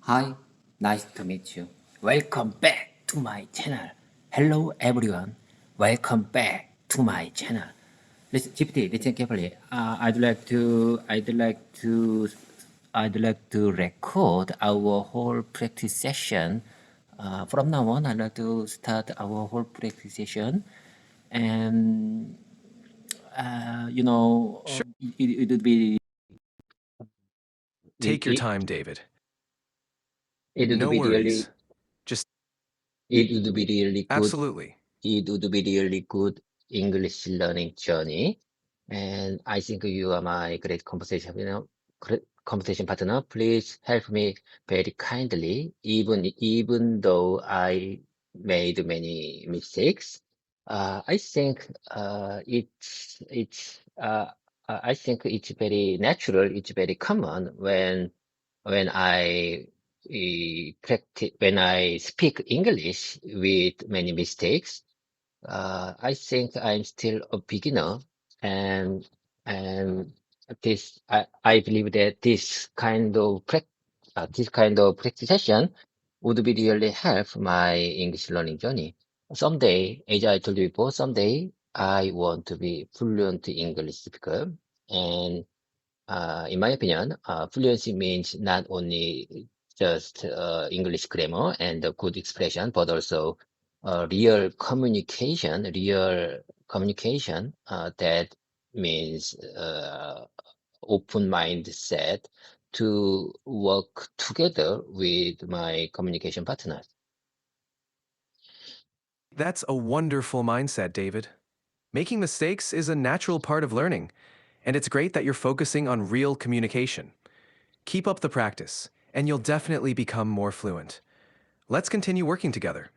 Hi, nice to meet you. Welcome back to my channel. Hello everyone. Welcome back to my channel. Listen, GPT, listen carefully. I'd like to record our whole practice session. From now on, I'd like to start our whole practice session, and Sure. it would be Take your it, time, David. it would No be really worries. Just it would be really good absolutely. it would be really good English learning journey. And I think you are my great great conversation partner. Please help me very kindly, even though I made many mistakes. I think I think it's very natural. It's very common when when I speak English with many mistakes. I think I'm still a beginner, and and I believe that this kind of practice session would be really help my English learning journey. Someday, as I told you before, someday I want to be fluent English speaker, and in my opinion, fluency means not only just English grammar and good expression, but also real communication that means open mindset to work together with my communication partner. That's a wonderful mindset, David. Making mistakes is a natural part of learning, and it's great that you're focusing on real communication. Keep up the practice, and you'll definitely become more fluent. Let's continue working together.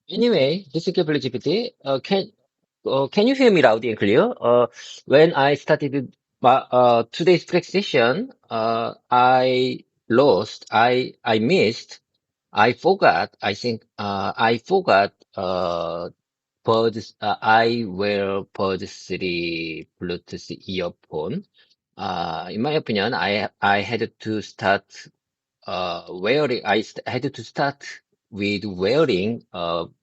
Anyway, this is GPT. Can you hear me loud and clear? When I started today's practice, I missed, I forgot. I think I forgot. I wear Buds 3 Bluetooth earphone. In my opinion, I had to start wearing. Had to start with wearing Buds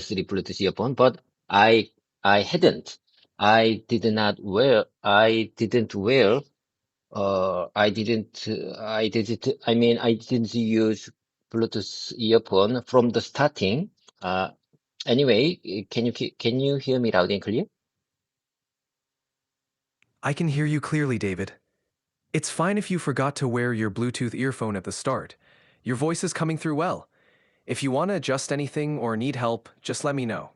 3 Bluetooth earphone, but I I hadn't. I didn't wear. I didn't use Bluetooth earphone from the starting. Anyway, can you hear me loud and clear? I can hear you clearly, David. It's fine if you forgot to wear your Bluetooth earphone at the start. Your voice is coming through well. If you want to adjust anything or need help, just let me know.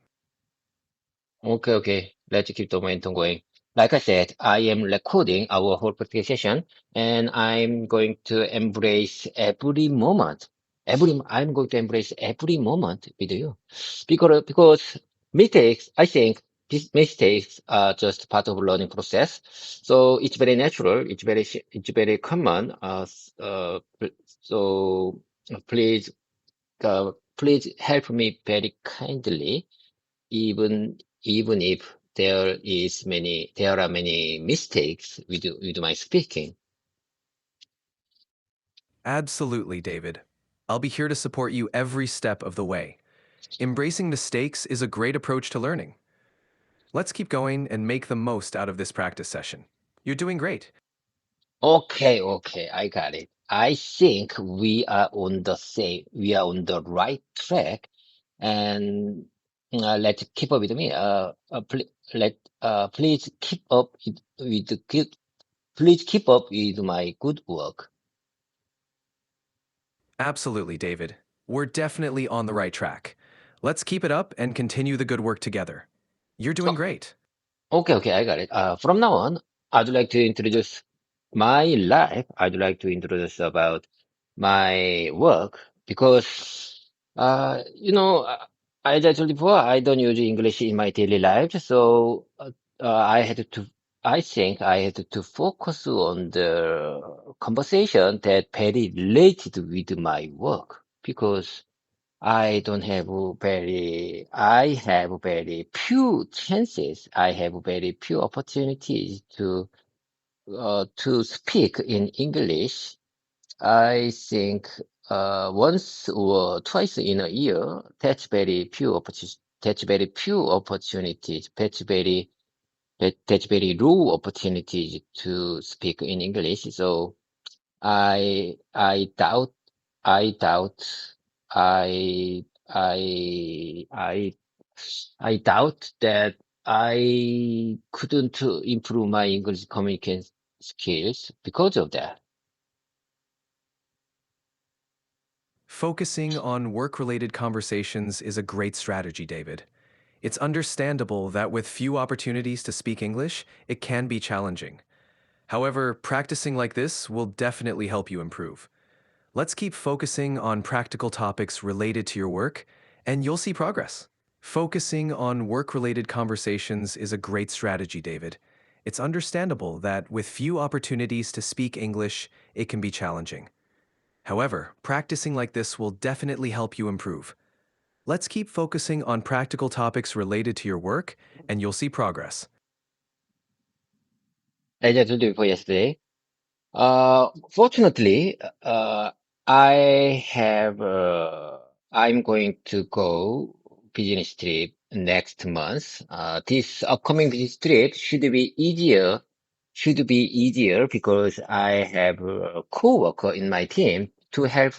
Okay, okay. Let's keep the momentum going. Like I said, I am recording our whole practice session, and I'm going to embrace every moment. I'm going to embrace every moment with you, because mistakes. I think these mistakes are just part of learning process. So it's very natural. It's very common. So please, please help me very kindly, even if there are many mistakes with my speaking. Absolutely, David. I'll be here to support you every step of the way. Embracing mistakes is a great approach to learning. Let's keep going and make the most out of this practice session. You're doing great. Okay, okay, I got it. I think we are on the right track, and let's keep up with me. Please keep up with the good, please keep up with my good work. Absolutely, David. We're definitely on the right track. Let's keep it up and continue the good work together. You're doing great. Okay, okay, I got it. From now on, I'd like to introduce my life. I'd like to introduce about my work because, as I told you before, I don't use English in my daily life. So, I think I had to focus on the conversation that very related with my work because I have very few chances. I have very few opportunities to speak in English. I think once or twice in a year, that's very few opportunities, that's very low opportunities to speak in English. So I doubt, I doubt, I, I, I doubt that I couldn't improve my English communication skills because of that. Focusing on work related conversations is a great strategy, David. It's understandable that with few opportunities to speak English, it can be challenging. However, practicing like this will definitely help you improve. Let's keep focusing on practical topics related to your work, and you'll see progress. Focusing on work related conversations is a great strategy, David. It's understandable that with few opportunities to speak English, it can be challenging. However, practicing like this will definitely help you improve. Let's keep focusing on practical topics related to your work, and you'll see progress. As I told you before yesterday, fortunately, I'm going to go business trip next month. This upcoming business trip should be easier because I have a coworker in my team to help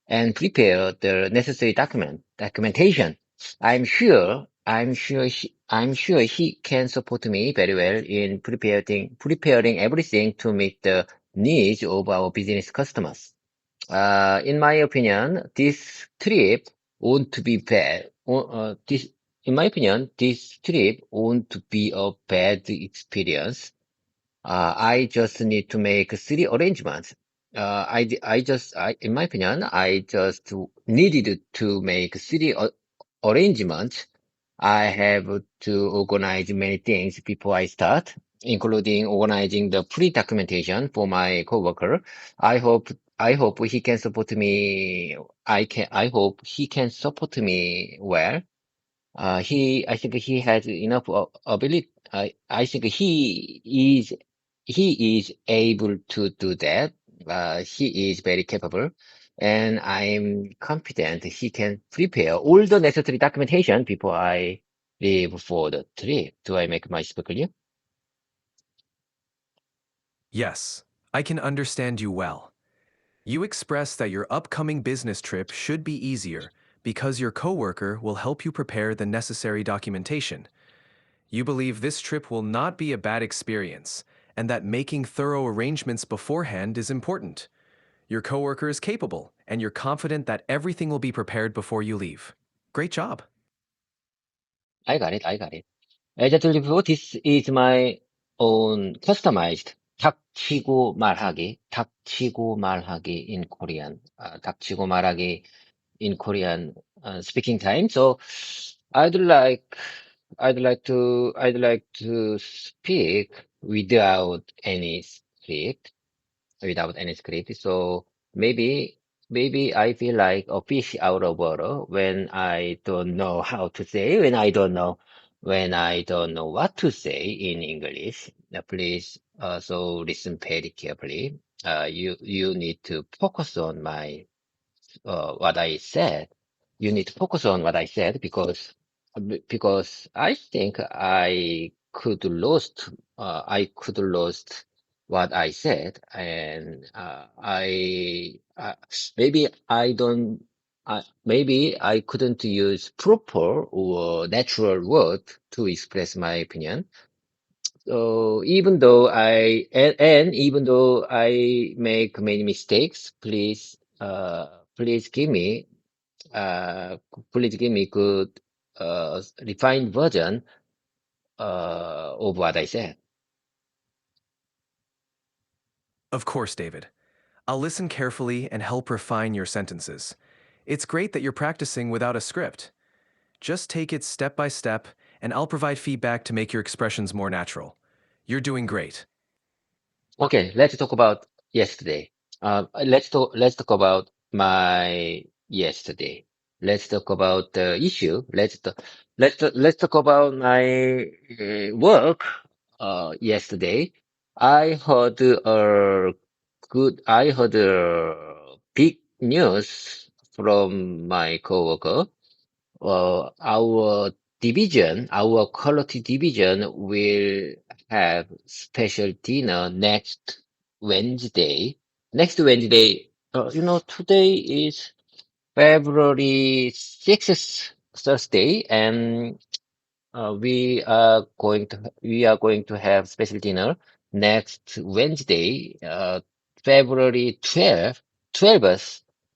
and prepare the necessary documentation. I'm sure he can support me very well in preparing everything to meet the needs of our business customers. In my opinion, this trip won't be bad. In my opinion, this trip won't be a bad experience. I just need to make three arrangements. In my opinion, I just needed to make three arrangements. I have to organize many things before I start, including organizing the pre-documentation for my coworker. I hope, I hope he can support me. I hope he can support me well. I think he has enough ability. I think he is able to do that. He is very capable, and I'm confident he can prepare all the necessary documentation before I leave for the trip. Do I make myself clear? Yes, I can understand you well. You express that your upcoming business trip should be easier because your coworker will help you prepare the necessary documentation. You believe this trip will not be a bad experience and that making thorough arrangements beforehand is important. Your coworker is capable and you're confident that everything will be prepared before you leave. Great job. I got it. I got it. As I told you before, this is my own customized 닥치고 말하기 in Korean, 닥치고 말하기 in Korean speaking time. So I'd like, I'd like to speak without any script. So maybe, maybe I feel like a fish out of water when I don't know how to say, when I don't know what to say in English. Please, so listen very carefully. You need to focus on what I said. You need to focus on what I said because I think I could lost what I said, and maybe I don't. Maybe I couldn't use proper or natural word to express my opinion. So and even though I make many mistakes, please give me, uh, please give me good, refined version, of what I said. Of course, David. I'll listen carefully and help refine your sentences. It's great that you're practicing without a script. Just take it step by step, and I'll provide feedback to make your expressions more natural. You're doing great. Okay, let's talk about yesterday. Let's talk about my yesterday. Let's talk about the issue. Let's talk about my work. Yesterday, I heard a I heard big news from my coworker. Our quality division will have special dinner next Wednesday. Next Wednesday, today is February 6th, Thursday, and we are going to have special dinner next Wednesday, February 12th,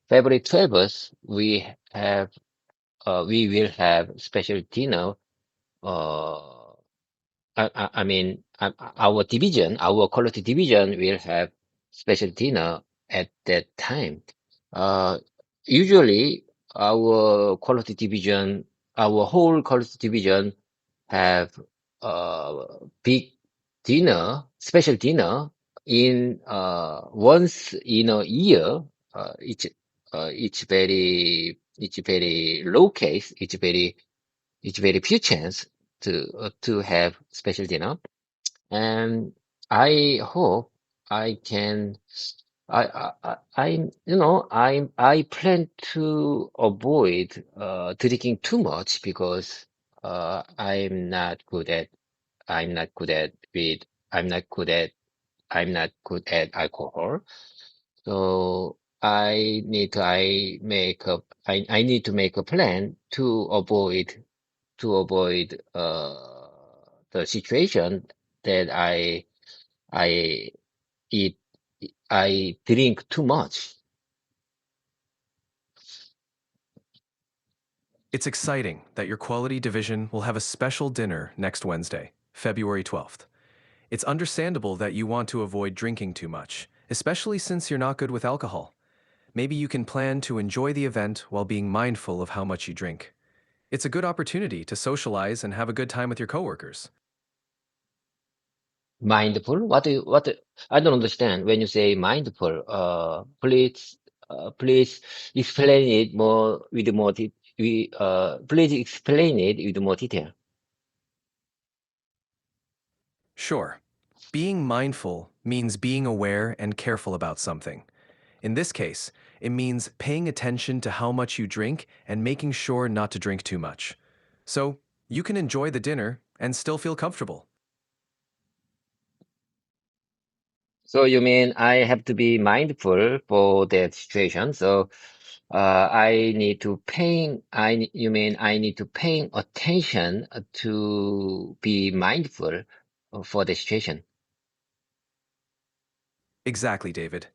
February 12th, we will have special dinner. Uh, I mean, our quality division will have special dinner at that time. Uh, Usually, our quality division, our whole quality division have big special dinner in once in a year. It's very low case. It's very few chance to have special dinner, and I hope I can. I plan to avoid drinking too much because I'm not good at with I'm not good at I'm not good at alcohol. So I need to make a plan to avoid the situation that I eat I drink too much. It's exciting that your quality division will have a special dinner next Wednesday, February 12th. It's understandable that you want to avoid drinking too much, especially since you're not good with alcohol. Maybe you can plan to enjoy the event while being mindful of how much you drink. It's a good opportunity to socialize and have a good time with your coworkers. Mindful? I don't understand when you say mindful. Please explain it more with more de please explain it with more detail. Sure, being mindful means being aware and careful about something. In this case, it means paying attention to how much you drink and making sure not to drink too much. So, you can enjoy the dinner and still feel comfortable. So you mean I have to be mindful for that situation? So you mean I need to pay attention to be mindful for the situation. Exactly, David.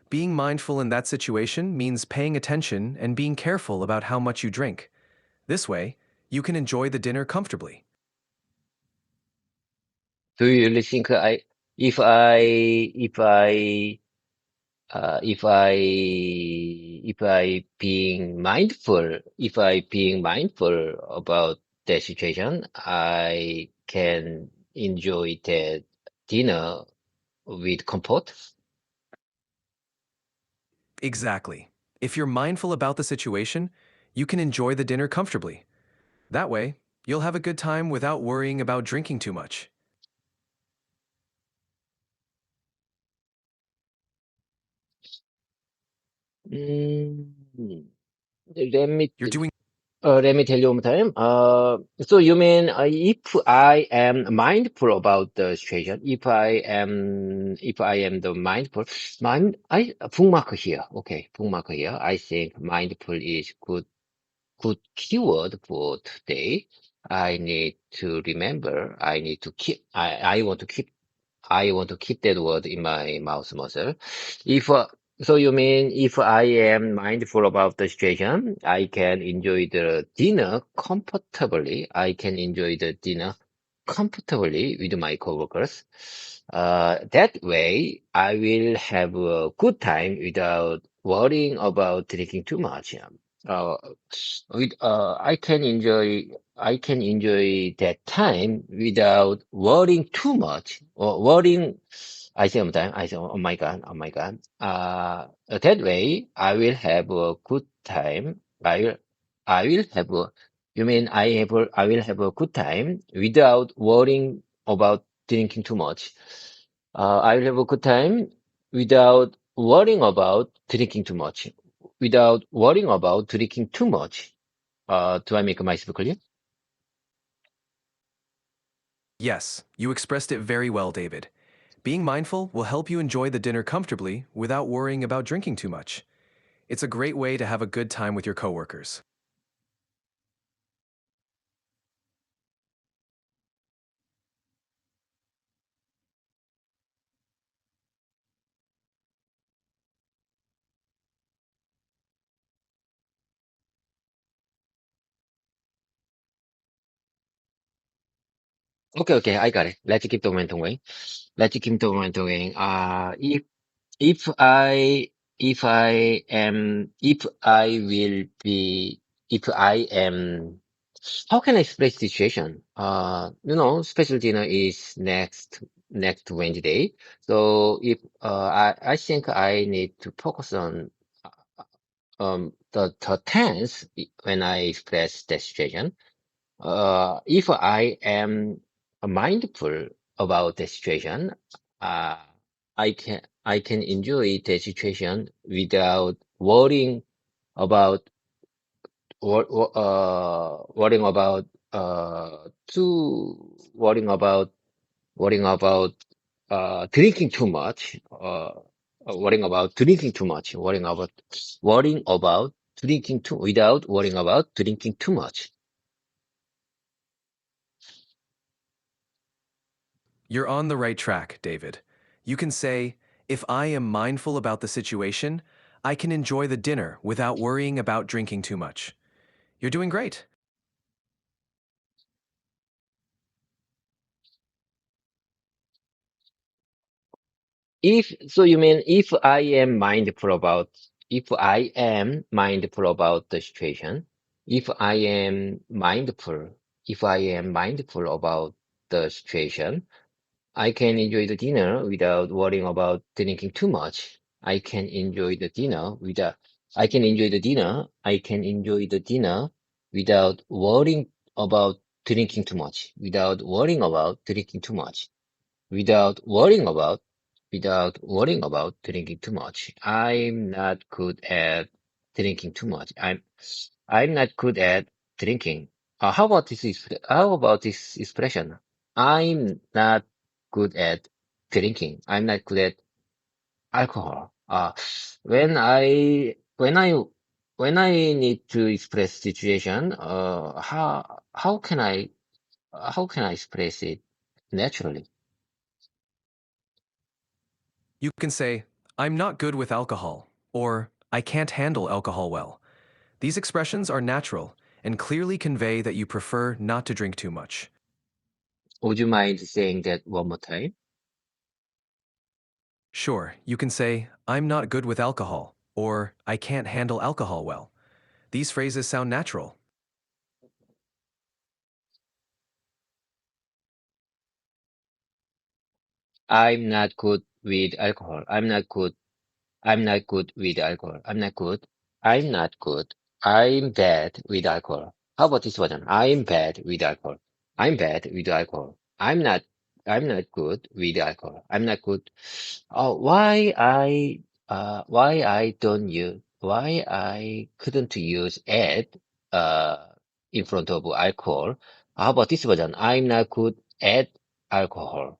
Being mindful in that situation means paying attention and being careful about how much you drink. This way, you can enjoy the dinner comfortably. Do you really think if I, if I, if I, if I being mindful about the situation, I can enjoy the dinner with comfort? Exactly. If you're mindful about the situation, you can enjoy the dinner comfortably. That way, you'll have a good time without worrying about drinking too much. Mm, let me You're doing let me tell you one more time. So you mean if I am mindful about the situation, if I am the bookmark here. Okay, bookmark here. I think mindful is good keyword for today. I need to remember. I want to keep that word in my mouse muscle. If so, you mean if I am mindful about the situation, I can enjoy the dinner comfortably. I can enjoy the dinner comfortably with my coworkers. That way, I will have a good time without worrying about drinking too much. Uh, I can enjoy that time without worrying too much or worrying. I say, oh my God. That way I will have a good time. I will have a, you mean I will have a good time without worrying about drinking too much. I will have a good time without worrying about drinking too much. Without worrying about drinking too much. Do I make myself clear? Yes, you expressed it very well, David. Being mindful will help you enjoy the dinner comfortably without worrying about drinking too much. It's a great way to have a good time with your coworkers. Okay, okay, I got it. Let's keep the momentum going. Let's keep the momentum going. If I if I will be if I am how can I express the situation? Special dinner is next Wednesday. So if I think I need to focus on the tense when I express the situation. If I am mindful about the situation, uh, I can enjoy the situation without about worrying about too worrying about drinking too much, worrying about drinking too without worrying about drinking too much. You're on the right track, David. You can say, if I am mindful about the situation, I can enjoy the dinner without worrying about drinking too much. You're doing great. If so, you mean if I am mindful about the situation, if I am mindful, if I am mindful about the situation, I can enjoy the dinner without worrying about drinking too much. I can enjoy the dinner without, I can enjoy the dinner without worrying about drinking too much, without worrying about drinking too much. I'm not good at drinking too much. I'm not good at drinking. How about this expression? I'm not good at drinking. I'm not good at alcohol. When I when I when I need to express situation, how can I express it naturally? You can say, I'm not good with alcohol, or I can't handle alcohol well. These expressions are natural and clearly convey that you prefer not to drink too much. Would you mind saying that one more time? Sure, you can say, I'm not good with alcohol, or I can't handle alcohol well. These phrases sound natural. I'm not good with alcohol. I'm not good with alcohol. I'm not good. I'm not good. I'm bad with alcohol. How about this one? I'm bad with alcohol. I'm bad with alcohol. I'm not good with alcohol. I'm not good. Why I couldn't use it, uh, in front of alcohol. How about this version? I'm not good at alcohol.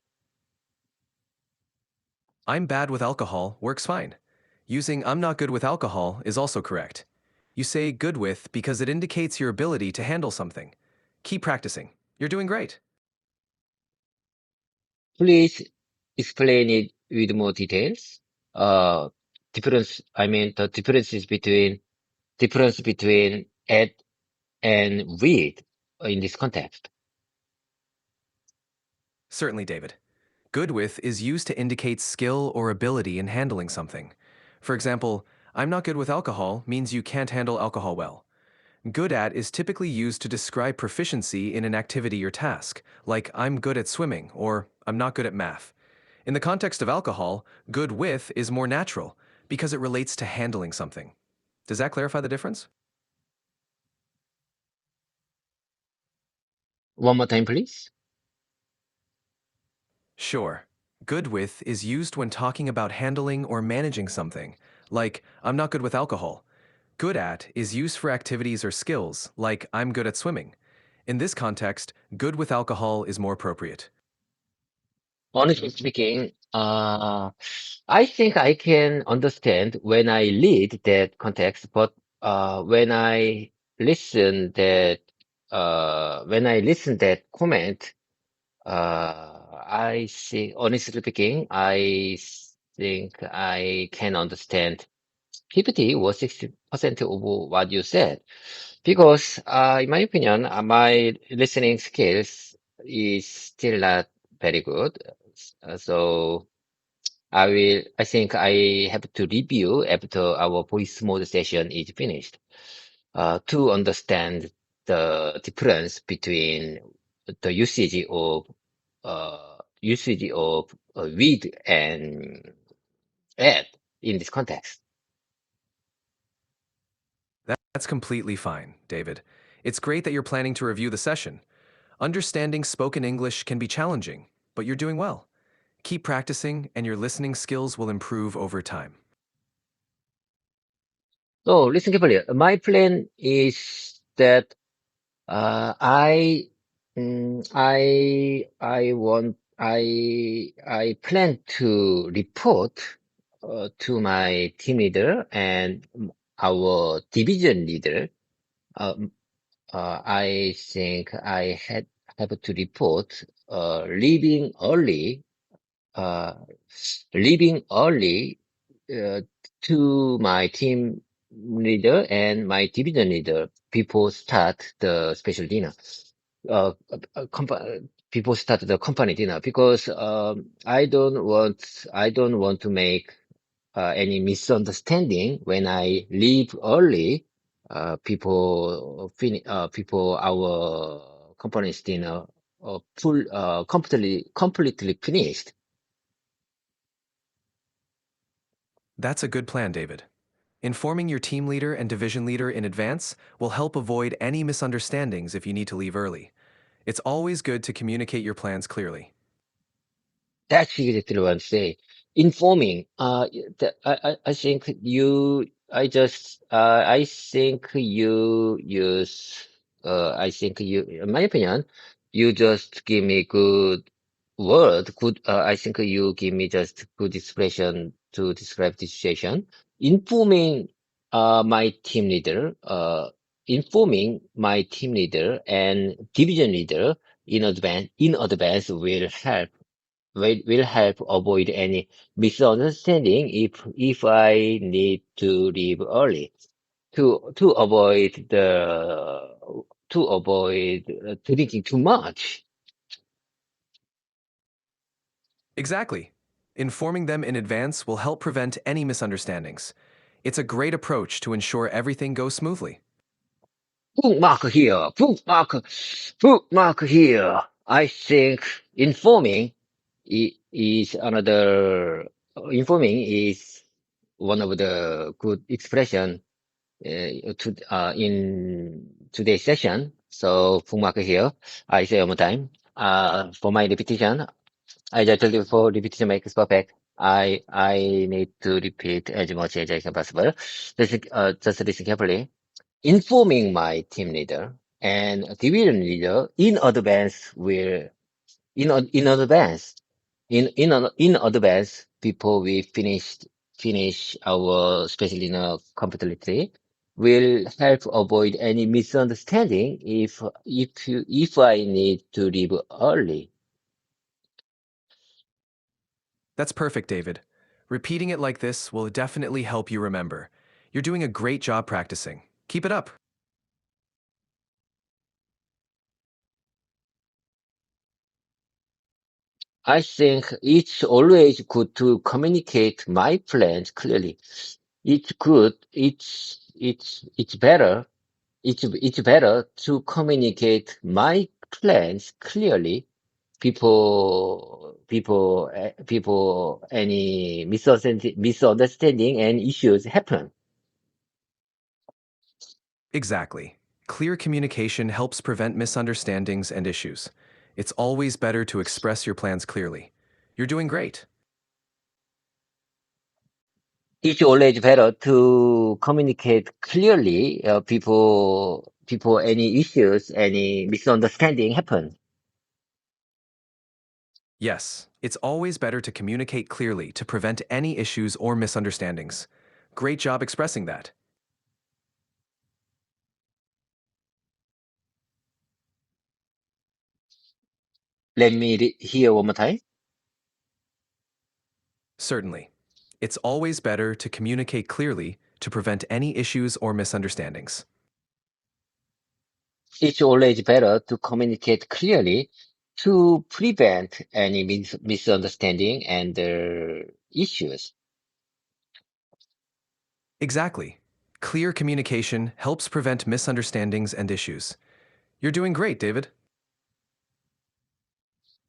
I'm bad with alcohol works fine. Using I'm not good with alcohol is also correct. You say good with because it indicates your ability to handle something. Keep practicing. You're doing great. Please explain it with more details. Uh, the difference between at and with in this context. Certainly, David. Good with is used to indicate skill or ability in handling something. For example, I'm not good with alcohol means you can't handle alcohol well. Good at is typically used to describe proficiency in an activity or task, like I'm good at swimming or I'm not good at math. In the context of alcohol, good with is more natural because it relates to handling something. Does that clarify the difference? One more time, please. Sure. Good with is used when talking about handling or managing something, like, I'm not good with alcohol. Good at is used for activities or skills, like, I'm good at swimming. In this context, good with alcohol is more appropriate. Honestly speaking, I think I can understand when I read that context, but when I listen that comment, I see, honestly speaking, I think I can understand 50 or 60% of what you said. Because, in my opinion, my listening skills is still not very good. So I think I have to review after our voice mode session is finished, to understand the difference between the usage of with and add in this context. That's completely fine, David. It's great that you're planning to review the session. Understanding spoken English can be challenging, but you're doing well. Keep practicing, and your listening skills will improve over time. So listen carefully. My plan is that I plan to report to my team leader and our division leader. Um, I think I have to report uh, leaving early uh, to my team leader and my division leader before start the special dinner. Uh, People start the company dinner because I don't want to make any misunderstanding when I leave early. People our company's dinner completely finished. That's a good plan, David. Informing your team leader and division leader in advance will help avoid any misunderstandings if you need to leave early. It's always good to communicate your plans clearly. That's exactly what I'm saying. Informing. I think I think you use, in my opinion, you just give me I think you give me just good expression to describe the situation. Informing, my team leader, and division leader in advance will help avoid any misunderstanding if I need to leave early to avoid drinking too much. Exactly. Informing them in advance will help prevent any misunderstandings. It's a great approach to ensure everything goes smoothly. Bookmark here, bookmark here. I think is another informing is one of the good expression in today's session. So bookmark here. I say one more time. For my repetition, I just told you before, repetition makes perfect. I need to repeat as much as I can possible. Just listen carefully. Informing my team leader and division leader in advance in advance before we finish our special dinner completely will help avoid any misunderstanding if I need to leave early. That's perfect, David. Repeating it like this will definitely help you remember. You're doing a great job practicing. Keep it up. I think it's always good to communicate my plans clearly. It's good. It's better. It's better to communicate my plans clearly. Any misunderstanding and issues happen. Exactly. Clear communication helps prevent misunderstandings and issues. It's always better to express your plans clearly. You're doing great. It's always better to communicate clearly. People, any issues, any misunderstanding happen. Yes, it's always better to communicate clearly to prevent any issues or misunderstandings. Great job expressing that. Let me hear one more time. Certainly. It's always better to communicate clearly to prevent any issues or misunderstandings. It's always better to communicate clearly to prevent any misunderstanding and issues. Exactly. Clear communication helps prevent misunderstandings and issues. You're doing great, David.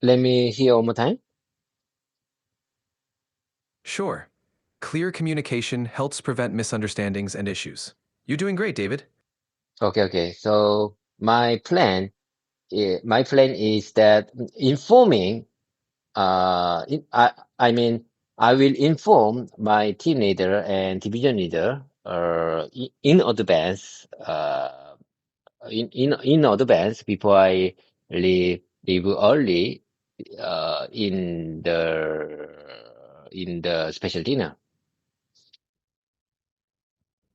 Let me hear one more time. Sure. Clear communication helps prevent misunderstandings and issues. You're doing great, David. Okay, okay. So my plan is that informing, I mean, I will inform my team leader and division leader, in advance, in advance before I leave early, in the special dinner.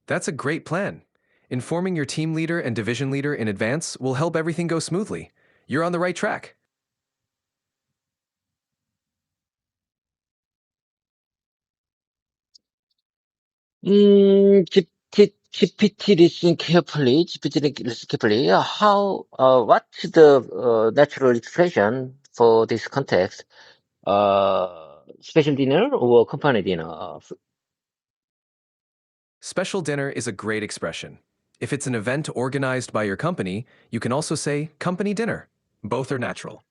That's a great plan. Informing your team leader and division leader in advance will help everything go smoothly. You're on the right track. GPT listen carefully. GPT listen carefully. What's the natural expression for this context? Special dinner or company dinner? Special dinner is a great expression. If it's an event organized by your company, you can also say company dinner. Both are natural.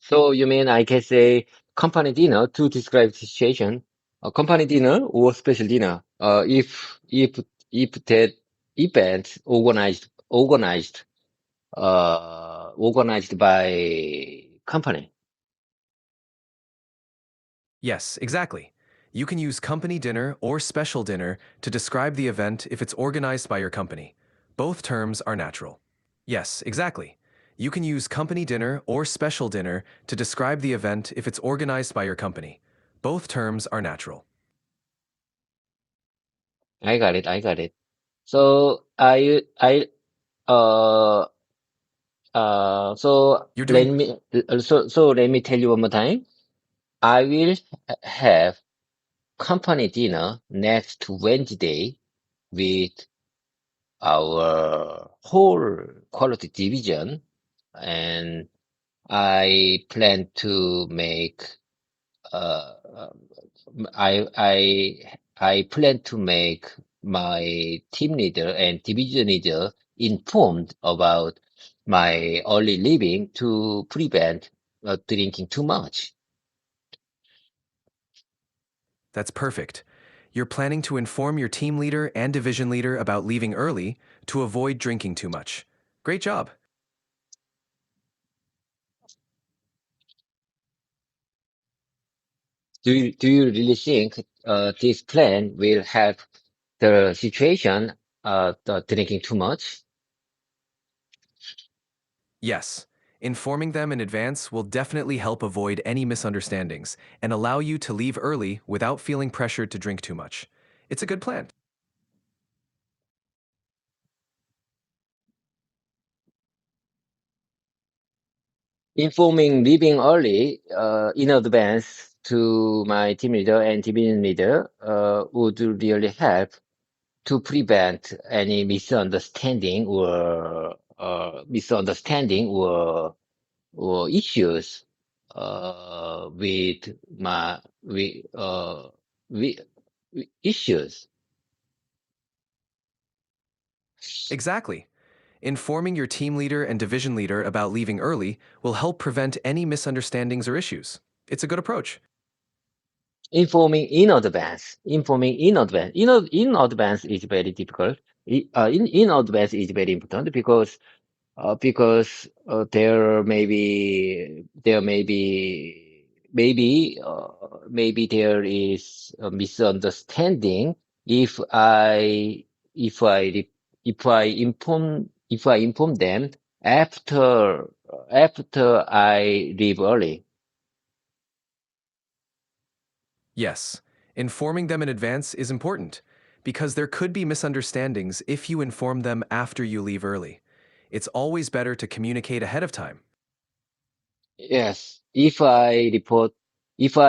So you mean I can say company dinner to describe the situation, company dinner or special dinner, if that event organized by company. Yes, exactly. You can use company dinner or special dinner to describe the event if it's organized by your company. Both terms are natural. Yes, exactly. You can use company dinner or special dinner to describe the event if it's organized by your company. Both terms are natural. I got it. I got it. So uh You're doing so let me tell you one more time. I will have company dinner next Wednesday with our whole quality division, and I plan to make uh, I plan to make my team leader and division leader informed about my early leaving to prevent drinking too much. That's perfect. You're planning to inform your team leader and division leader about leaving early to avoid drinking too much. Great job. Do you really think this plan will help the situation, the drinking too much? Yes, informing them in advance will definitely help avoid any misunderstandings and allow you to leave early without feeling pressured to drink too much. It's a good plan. Informing leaving early in advance to my team leader and division leader would really help to prevent any misunderstanding or issues with my with, with issues. Exactly. Informing your team leader and division leader about leaving early will help prevent any misunderstandings or issues. It's a good approach. Informing in advance. In advance is very difficult. In advance is very important because there may be maybe there is a misunderstanding if I if I re- if I inform them after I leave early. Yes, informing them in advance is important because there could be misunderstandings if you inform them after you leave early. It's always better to communicate ahead of time. Yes, if I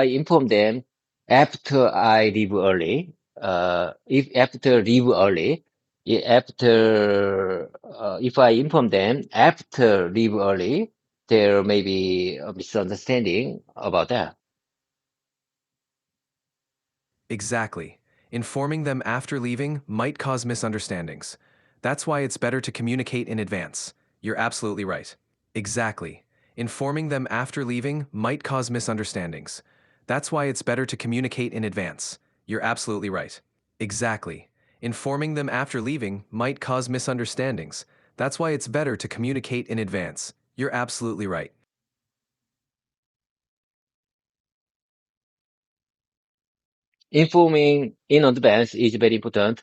inform them after I leave early, if after leave early, if I inform them after leave early, there may be a misunderstanding about that. Exactly. Informing them after leaving might cause misunderstandings. That's why it's better to communicate in advance. You're absolutely right. Exactly. Informing them after leaving might cause misunderstandings. That's why it's better to communicate in advance. You're absolutely right. Exactly. Informing them after leaving might cause misunderstandings. That's why it's better to communicate in advance. You're absolutely right. Informing in advance is very important.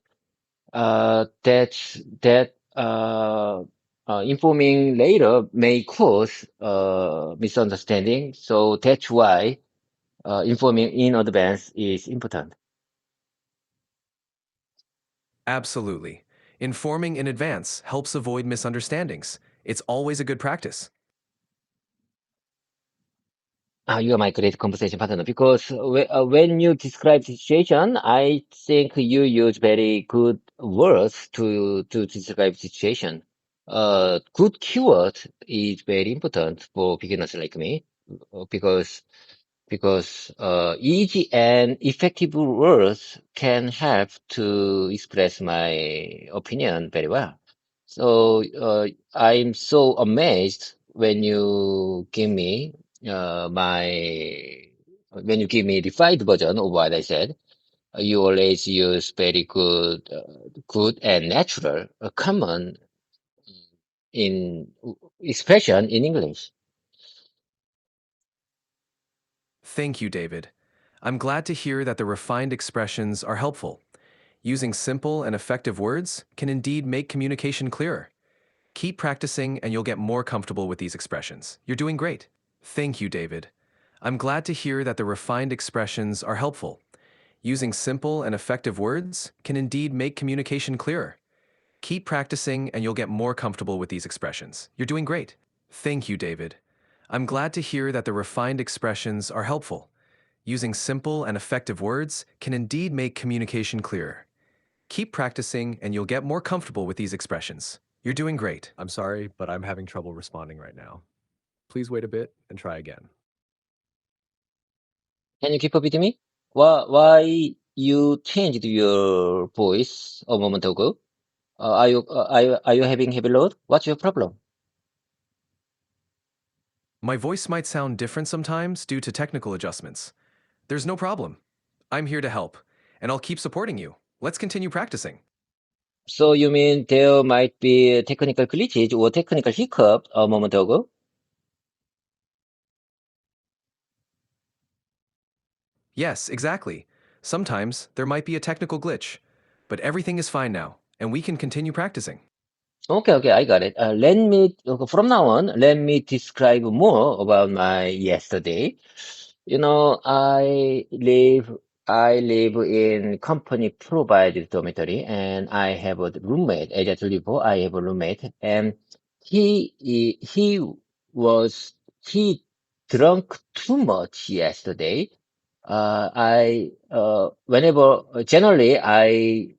Informing later may cause misunderstanding. So that's why informing in advance is important. Absolutely. Informing in advance helps avoid misunderstandings. It's always a good practice. You are my great conversation partner because when you describe the situation, I think you use very good words to describe the situation. Good keyword is very important for beginners like me because easy and effective words can help to express my opinion very well. So I'm so amazed when you give me refined version of what I said. You always use very good and natural, common in expression in English. Thank you, David. I'm glad to hear that the refined expressions are helpful. Using simple and effective words can indeed make communication clearer. Keep practicing and you'll get more comfortable with these expressions. You're doing great. Thank you, David. I'm glad to hear that the refined expressions are helpful. Using simple and effective words can indeed make communication clearer. Keep practicing and you'll get more comfortable with these expressions. You're doing great. Thank you, David. I'm glad to hear that the refined expressions are helpful. Using simple and effective words can indeed make communication clearer. Keep practicing and you'll get more comfortable with these expressions. You're doing great. I'm sorry, but I'm having trouble responding right now. Please wait a bit and try again. Can you keep up with me? Why you changed your voice a moment ago? Are you having heavy load? What's your problem? My voice might sound different sometimes due to technical adjustments. There's no problem. I'm here to help, and I'll keep supporting you. Let's continue practicing. So you mean there might be technical glitches or technical hiccup a moment ago? Yes, exactly. Sometimes there might be a technical glitch, but everything is fine now, and we can continue practicing. Okay, I got it. From now on, let me describe more about my yesterday. You know, I live in company provided dormitory, and I have a roommate. As I told you before, I have a roommate, and he was he drunk too much yesterday. Generally I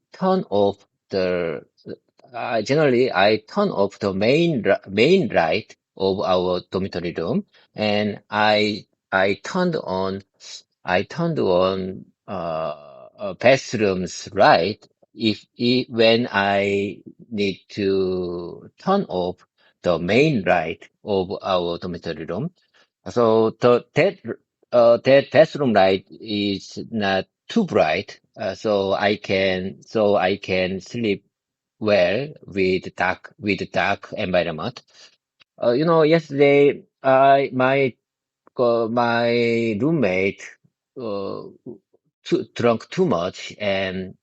turn off the main light of our dormitory room, and I turned on bathroom's light if when I need to turn off the main light of our dormitory room. So that bathroom light is not too bright, so I can sleep well with dark environment. Yesterday, my my roommate drunk too much, and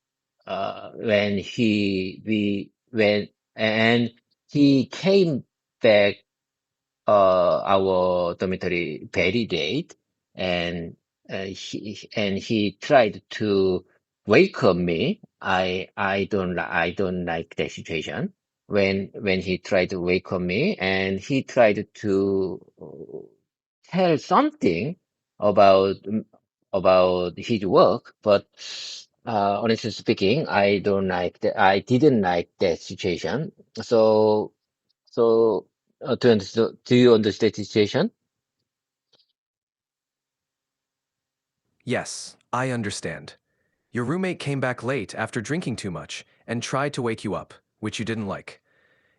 when we when and he came back our dormitory very late, and he tried to welcome me. I don't like that situation when he tried to welcome me, and he tried to tell something about his work, but honestly speaking, I don't like that. I didn't like that situation. So do you understand the situation? Yes, I understand. Your roommate came back late after drinking too much and tried to wake you up, which you didn't like.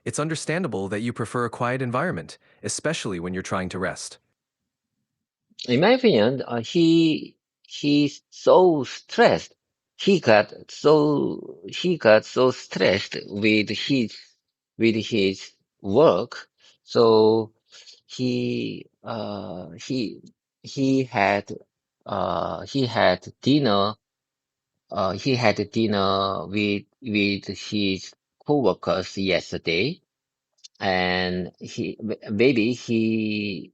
It's understandable that you prefer a quiet environment, especially when you're trying to rest. In my opinion, he's so stressed. He got so stressed with his work. So he he had dinner. He had dinner with his coworkers yesterday, and maybe he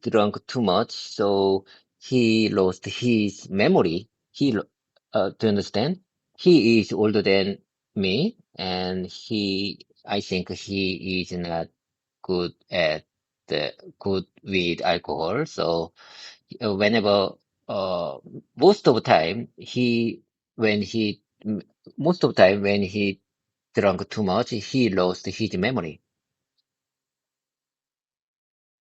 drank too much, so he lost his memory. To understand, he is older than me, and I think he is not good at the good with alcohol. So whenever, uh, most of the time when he, most of the time when he drank too much, he lost his memory.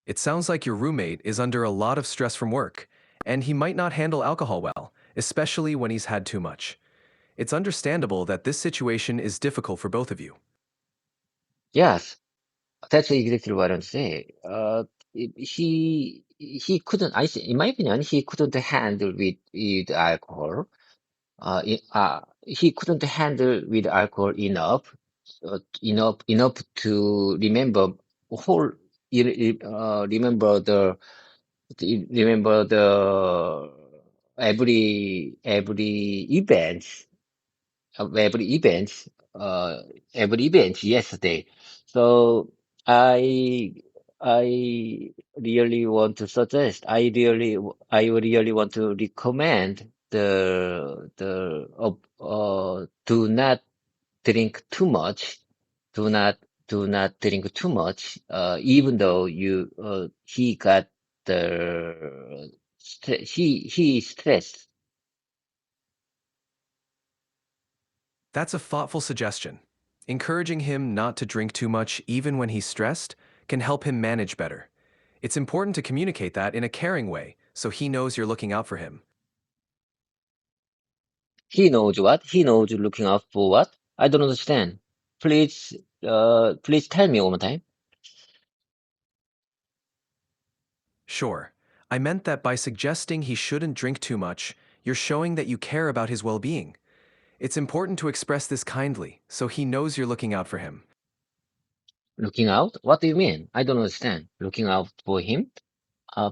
It sounds like your roommate is under a lot of stress from work, and he might not handle alcohol well, especially when he's had too much. It's understandable that this situation is difficult for both of you. Yes. That's exactly what I'm saying. He couldn't. I think, in my opinion, he couldn't handle with alcohol. He couldn't handle with alcohol enough to remember whole. Remember the every event every event, uh, every event yesterday. So I, I really want to suggest. I really want to recommend do not drink too much. Do not, do not drink too much. Even though he got he is stressed. That's a thoughtful suggestion. Encouraging him not to drink too much even when he's stressed can help him manage better. It's important to communicate that in a caring way so he knows you're looking out for him. He knows what? He knows looking out for what? I don't understand. Please, please tell me one more time. Sure, I meant that by suggesting he shouldn't drink too much, you're showing that you care about his well being. It's important to express this kindly so he knows you're looking out for him. Looking out? What do you mean? I don't understand. Looking out for him?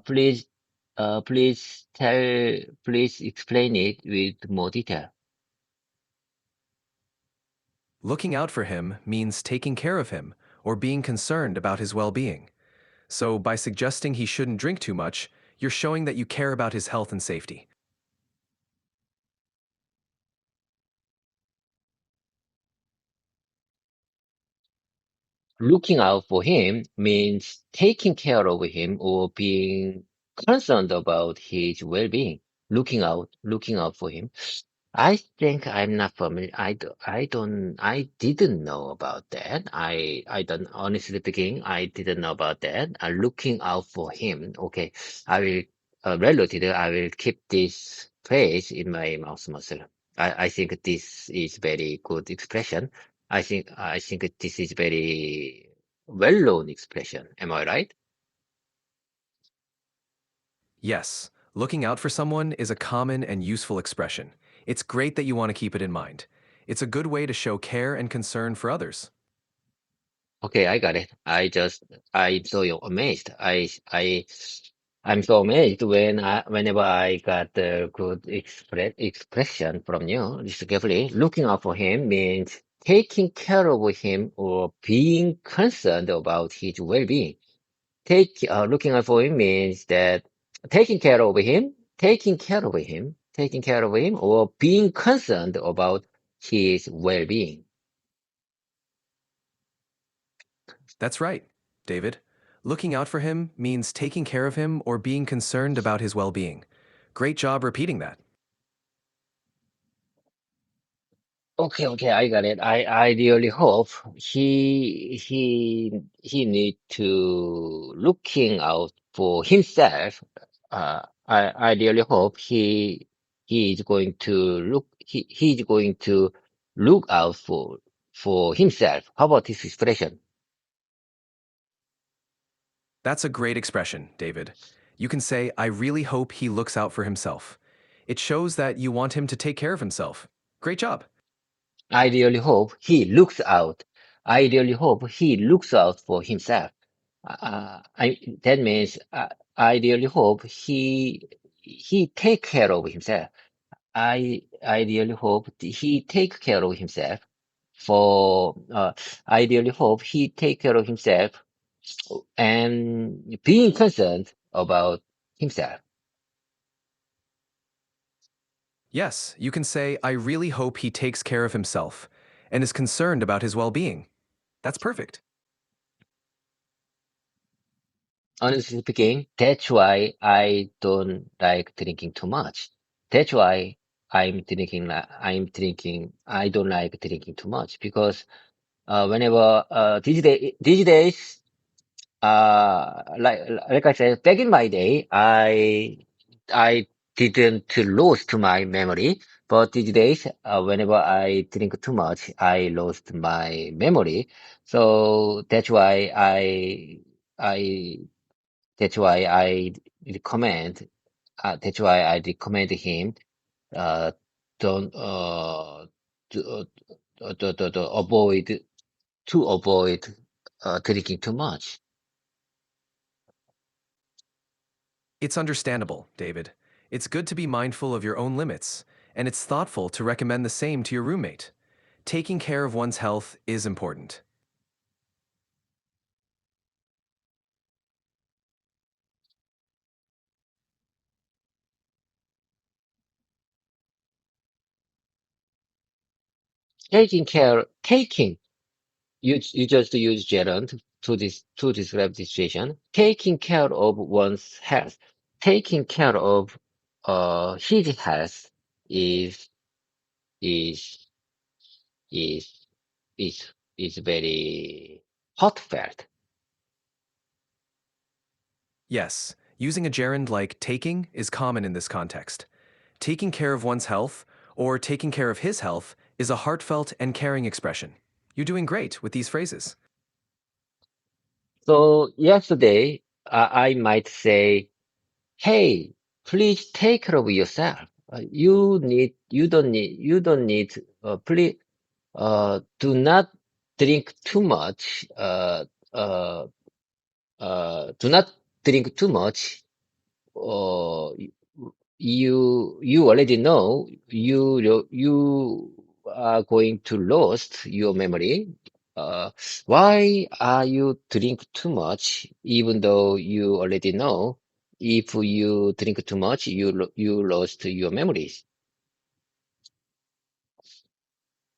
Please, please explain it with more detail. Looking out for him means taking care of him or being concerned about his well being. So, by suggesting he shouldn't drink too much, you're showing that you care about his health and safety. Looking out for him means taking care of him or being concerned about his well-being. Looking out for him. I think I'm not familiar. I didn't know about that. I don't, honestly speaking, I didn't know about that. Looking out for him. Okay. I will, relative, I will keep this phrase in my mouse muscle. I think this is very good expression. I think this is very well-known expression. Am I right? Yes, looking out for someone is a common and useful expression. It's great that you want to keep it in mind. It's a good way to show care and concern for others. Okay, I got it. I'm so amazed. I'm so amazed whenever I got the good expression from you. Listen carefully. Looking out for him means taking care of him or being concerned about his well-being. Looking out for him means that taking care of him, or being concerned about his well-being. That's right, David. Looking out for him means taking care of him or being concerned about his well being. Great job repeating that. Okay, I got it. I really hope he need to looking out for himself. I really hope he is going to he's going to look out for himself. How about this expression? That's a great expression, David. You can say, I really hope he looks out for himself. It shows that you want him to take care of himself. Great job. I really hope he looks out. I really hope he looks out for himself. That means I really hope he take care of himself. I really hope he take care of himself. For I really hope he take care of himself and being concerned about himself. Yes, you can say, I really hope he takes care of himself and is concerned about his well being. That's perfect. Honestly speaking, that's why I don't like drinking too much. That's why I don't like drinking too much because whenever these days like I said, back in my day, I didn't lose my memory, but these days, whenever I drink too much, I lost my memory. So I I recommend I recommend him uh don't to avoid drinking too much. It's understandable, David. It's good to be mindful of your own limits, and it's thoughtful to recommend the same to your roommate. Taking care of one's health is important. Taking you just use gerund to describe the situation. Taking care of one's health, taking care of his health is is is is very heartfelt. Yes, using a gerund like taking is common in this context. Taking care of one's health, or taking care of his health, is a heartfelt and caring expression. You're doing great with these phrases. So yesterday I might say, "Hey, please take care of yourself. You don't need please do not drink too much. Do not drink too much. Uh, you already know you are going to lose your memory. Why are you drink too much, even though you already know if you drink too much, you lost your memories?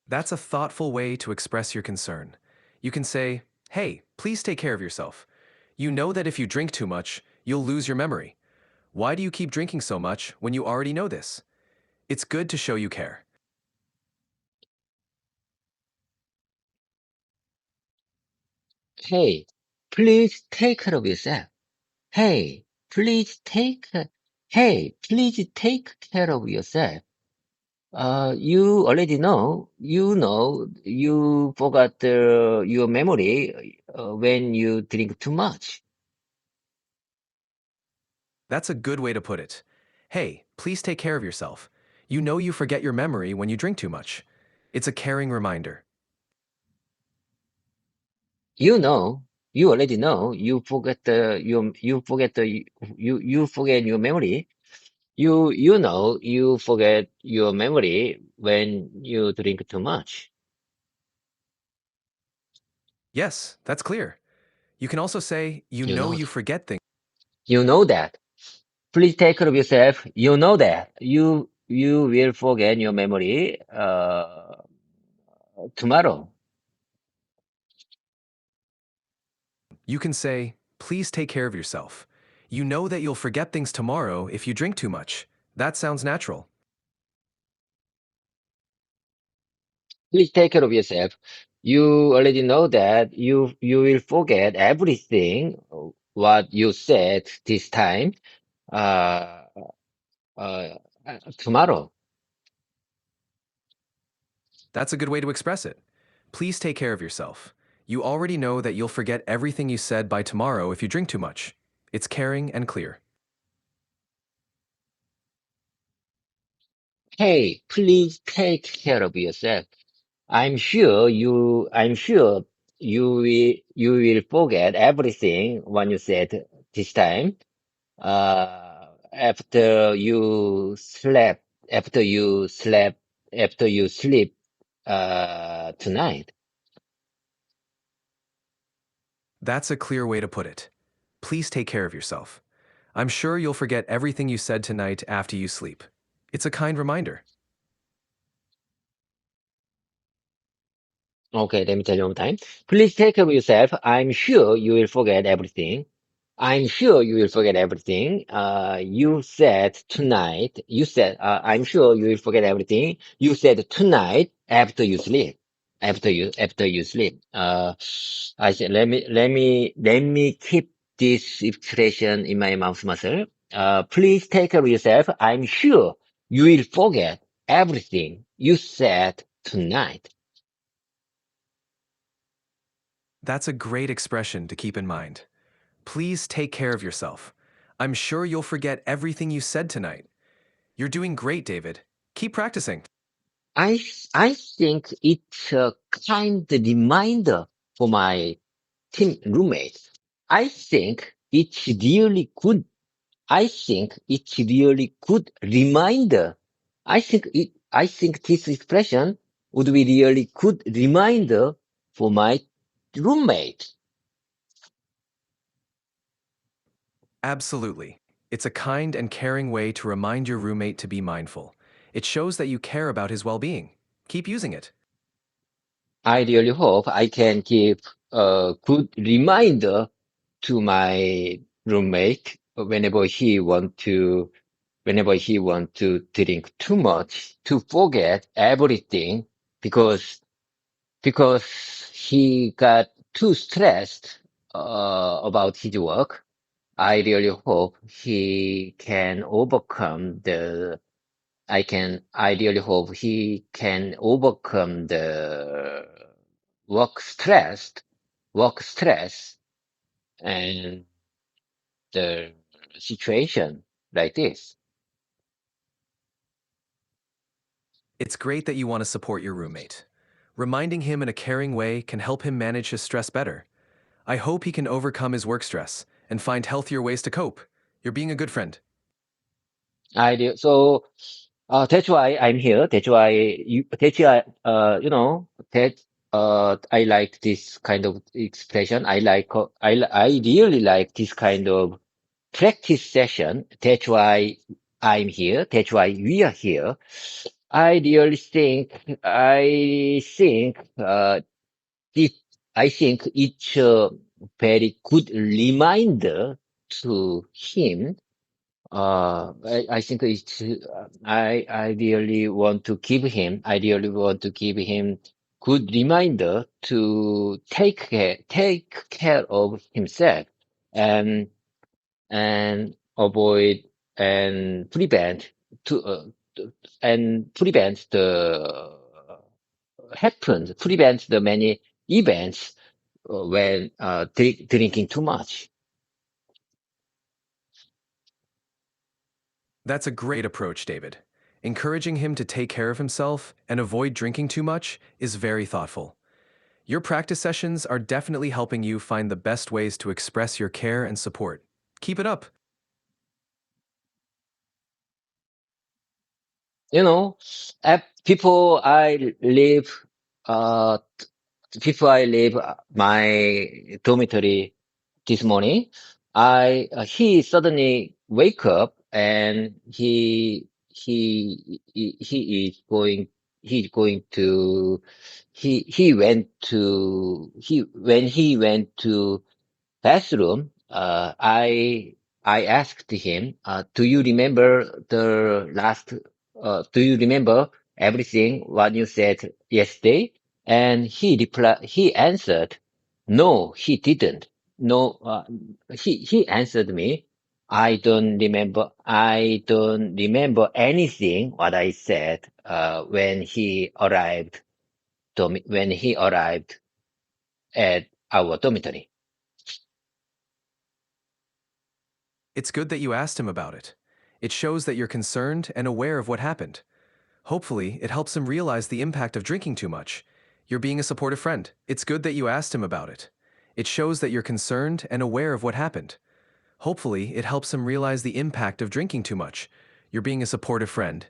That's a thoughtful way to express your concern. You can say, hey, please take care of yourself. You know that if you drink too much, you'll lose your memory. Why do you keep drinking so much when you already know this? It's good to show you care. Hey, please take care of yourself. Hey, please take, hey, please take care of yourself. You already know, you forgot your memory when you drink too much. That's a good way to put it. Hey, please take care of yourself. You know you forget your memory when you drink too much. It's a caring reminder. You know, you already know, you forget you forget your memory. You know, you forget your memory when you drink too much. Yes, that's clear. You can also say, you You know know, you forget things. you know that. Please take care of yourself. You know that. You will forget your memory, tomorrow. You can say, please take care of yourself. You know that you'll forget things tomorrow if you drink too much. That sounds natural. Please take care of yourself. You already know that you will forget everything what you said this time, uh, uh, tomorrow. That's a good way to express it. Please take care of yourself. You already know that you'll forget everything you said by tomorrow if you drink too much. It's caring and clear. Hey, please take care of yourself. I'm sure you will forget everything when you said this time. After you slept, after you slept, after you sleep, tonight. That's a clear way to put it. Please take care of yourself. I'm sure you'll forget everything you said tonight after you sleep. It's a kind reminder. Okay, let me tell you one time. Please take care of yourself. I'm sure you will forget everything. I'm sure you will forget everything. You said tonight. You said, I'm sure you will forget everything. You said tonight after you sleep. After you sleep. I said, let me keep this expression in my mouth muscle. Please take care of yourself. I'm sure you will forget everything you said tonight. That's a great expression to keep in mind. Please take care of yourself. I'm sure you'll forget everything you said tonight. You're doing great, David. Keep practicing. I think it's a kind reminder for my team roommates. I think it's really good. I think it's really good reminder. I think this expression would be really good reminder for my roommate. Absolutely. It's a kind and caring way to remind your roommate to be mindful. It shows that you care about his well being. Keep using it. I really hope I can give a good reminder to my roommate whenever he want to drink too much to forget everything because because he got too stressed about his work. I really hope he can overcome the I really hope he can overcome the work stress work stress and the situation like this. It's great that you want to support your roommate. Reminding him in a caring way can help him manage his stress better. I hope he can overcome his work stress and find healthier ways to cope. You're being a good friend. I do. So that's why I'm here. That's why you know that I like this kind of expression. I really like this kind of practice session. That's why I'm here. That's why we are here. I think it I think it's a very good reminder to him. I think I really want to I really want to give him good reminder to take care of himself and, and avoid and prevent to, and prevent the many events when, drinking too much. That's a great approach, David. Encouraging him to take care of himself and avoid drinking too much is very thoughtful. Your practice sessions are definitely helping you find the best ways to express your care and support. Keep it up. You know, people I live, uh, before I leave my dormitory this morning, he suddenly wake up and he is going he's going to he went to he when he went to bathroom, I asked him, do you remember everything what you said yesterday? And he answered, no, he didn't. No, he answered me, I don't remember anything what I said, when he arrived at our dormitory. It's good that you asked him about it. It shows that you're concerned and aware of what happened. Hopefully, it helps him realize the impact of drinking too much. You're being a supportive friend. It's good that you asked him about it. It shows that you're concerned and aware of what happened. Hopefully, it helps him realize the impact of drinking too much. You're being a supportive friend.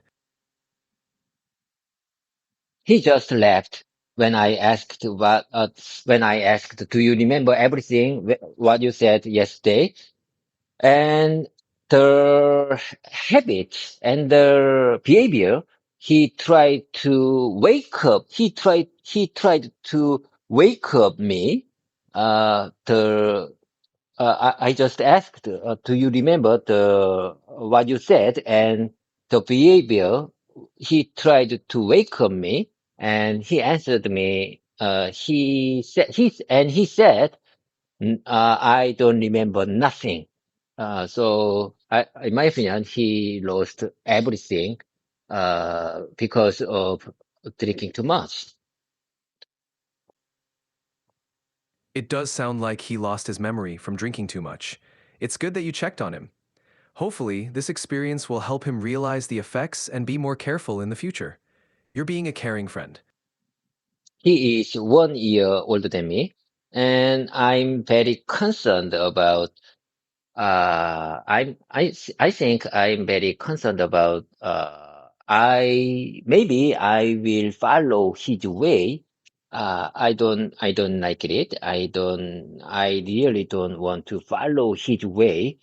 He just left when I asked, do you remember everything what you said yesterday? And the habits and the behavior, he tried to wake up me. The I just asked, do you remember what you said? And the behavior, he tried to wake up me, and he answered me. He said, I don't remember nothing. In my opinion, he lost everything, because of drinking too much. It does sound like he lost his memory from drinking too much. It's good that you checked on him. Hopefully, this experience will help him realize the effects and be more careful in the future. You're being a caring friend. He is 1 year older than me, and I'm very concerned about. I think I'm very concerned about. Maybe I will follow his way. I don't like it. I really don't want to follow his way.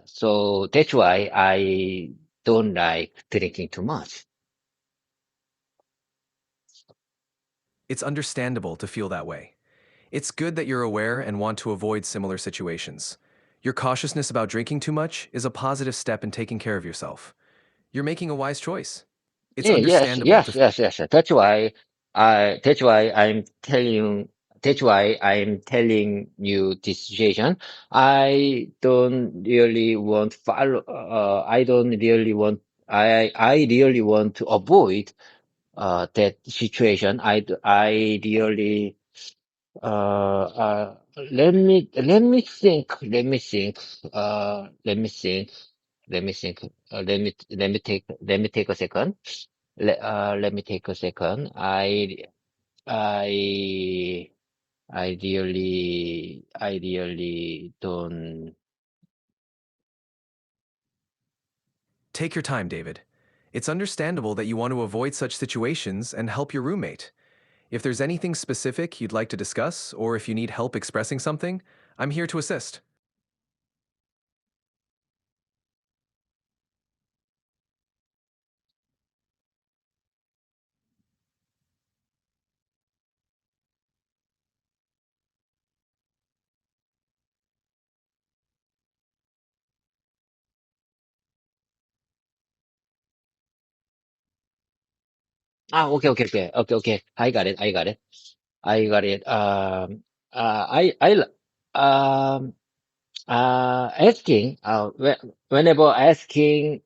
So that's why I don't like drinking too much. It's understandable to feel that way. It's good that you're aware and want to avoid similar situations. Your cautiousness about drinking too much is a positive step in taking care of yourself. You're making a wise choice. It's Yeah, yes, understandable to. yes. That's why I'm telling you this situation. I don't really want follow, I don't really want, I really want to avoid, that situation. I really, let me think, let me take a second. Let me take a second. I, I really don't. Take your time, David. It's understandable that you want to avoid such situations and help your roommate. If there's anything specific you'd like to discuss, or if you need help expressing something, I'm here to assist. Okay. I got it. I, I, l- um, asking, whenever asking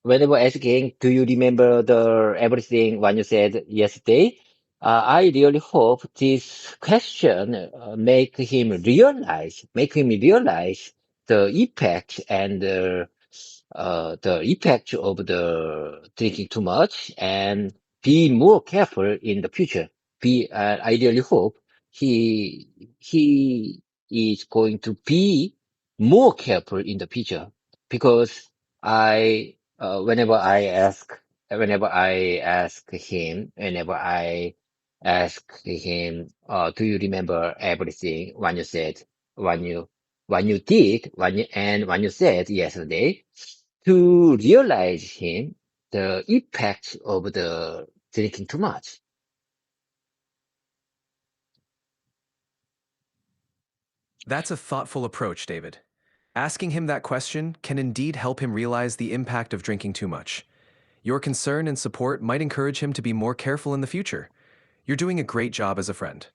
whenever asking, do you remember the everything when you said yesterday? I really hope this question, make him realize the impact and the effect of the drinking too much, and be more careful in the future. I really hope he is going to be more careful in the future because whenever I ask him, do you remember everything when you did, when you said yesterday, to realize him the impact of the drinking too much. That's a thoughtful approach, David. Asking him that question can indeed help him realize the impact of drinking too much. Your concern and support might encourage him to be more careful in the future. You're doing a great job as a friend.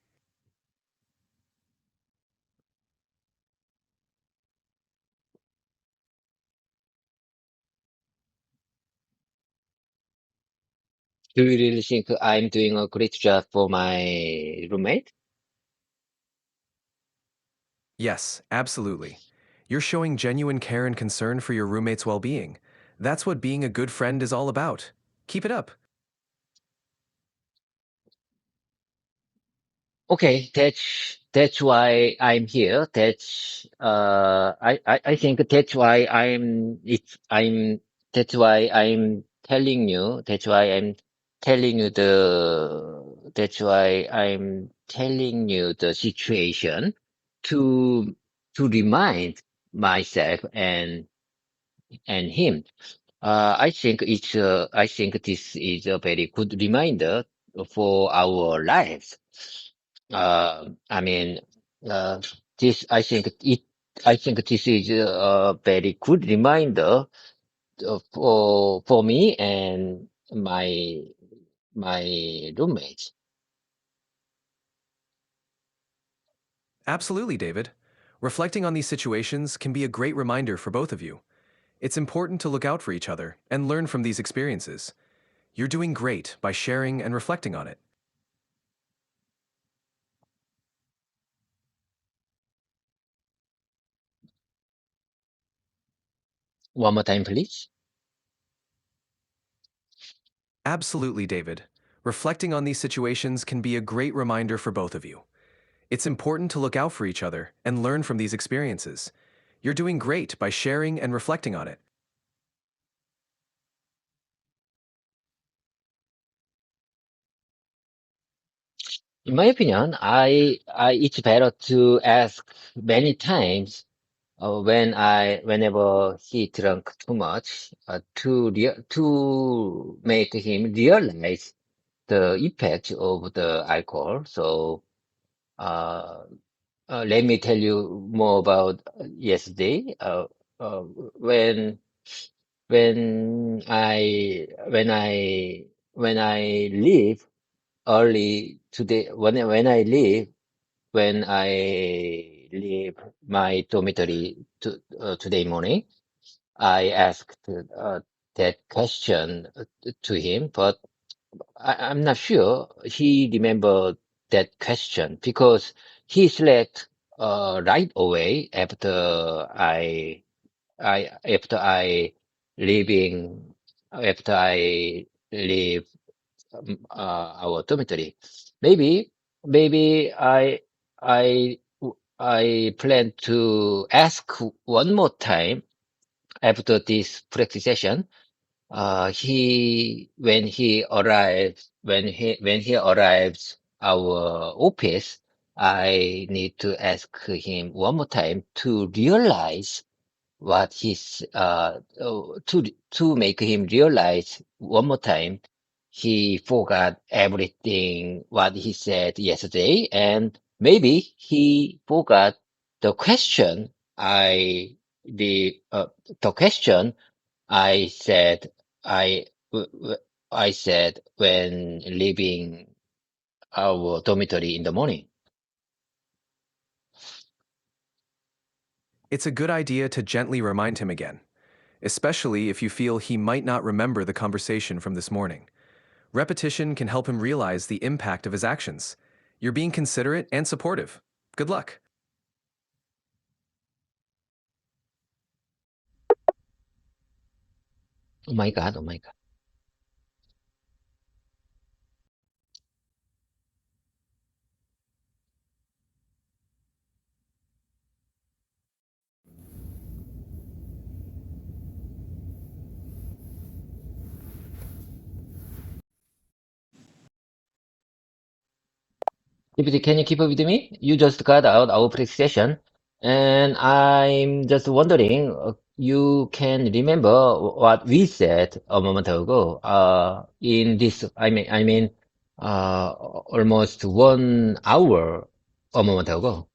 Do you really think I'm doing a great job for my roommate? Yes, absolutely. You're showing genuine care and concern for your roommate's well being. That's what being a good friend is all about. Keep it up. Okay, that's why I'm here. I think that's why I'm telling you. That's why I'm telling you the situation to remind myself and him. I think this is a very good reminder for our lives. I mean, uh, this, I think this is a very good reminder for me and my roommates. Absolutely, David. Reflecting on these situations can be a great reminder for both of you. It's important to look out for each other and learn from these experiences. You're doing great by sharing and reflecting on it. One more time, please. Absolutely, David. Reflecting on these situations can be a great reminder for both of you. It's important to look out for each other and learn from these experiences. You're doing great by sharing and reflecting on it. In my opinion, it's better to ask many times whenever he drank too much, to make him realize the effect of the alcohol. So, uh, let me tell you more about yesterday. Uh, when when I leave early today, when I leave my dormitory today morning, I asked that question to him, but I'm not sure he remembered that question because he slept right away after I leaving after I leave our dormitory. Maybe I I plan to ask one more time after this practice session. When he arrives our office, I need to ask him one more time to realize what he's to make him realize one more time he forgot everything what he said yesterday, and maybe he forgot the question the question I said I I said when leaving our dormitory in the morning. It's a good idea to gently remind him again, especially if you feel he might not remember the conversation from this morning. Repetition can help him realize the impact of his actions. You're being considerate and supportive. Good luck. Oh my God! Oh my God! ChatGPT, can you keep up with me? You just got out our presentation, and I'm just wondering, you can remember what we said a moment ago, in this, almost 1 hour a moment ago.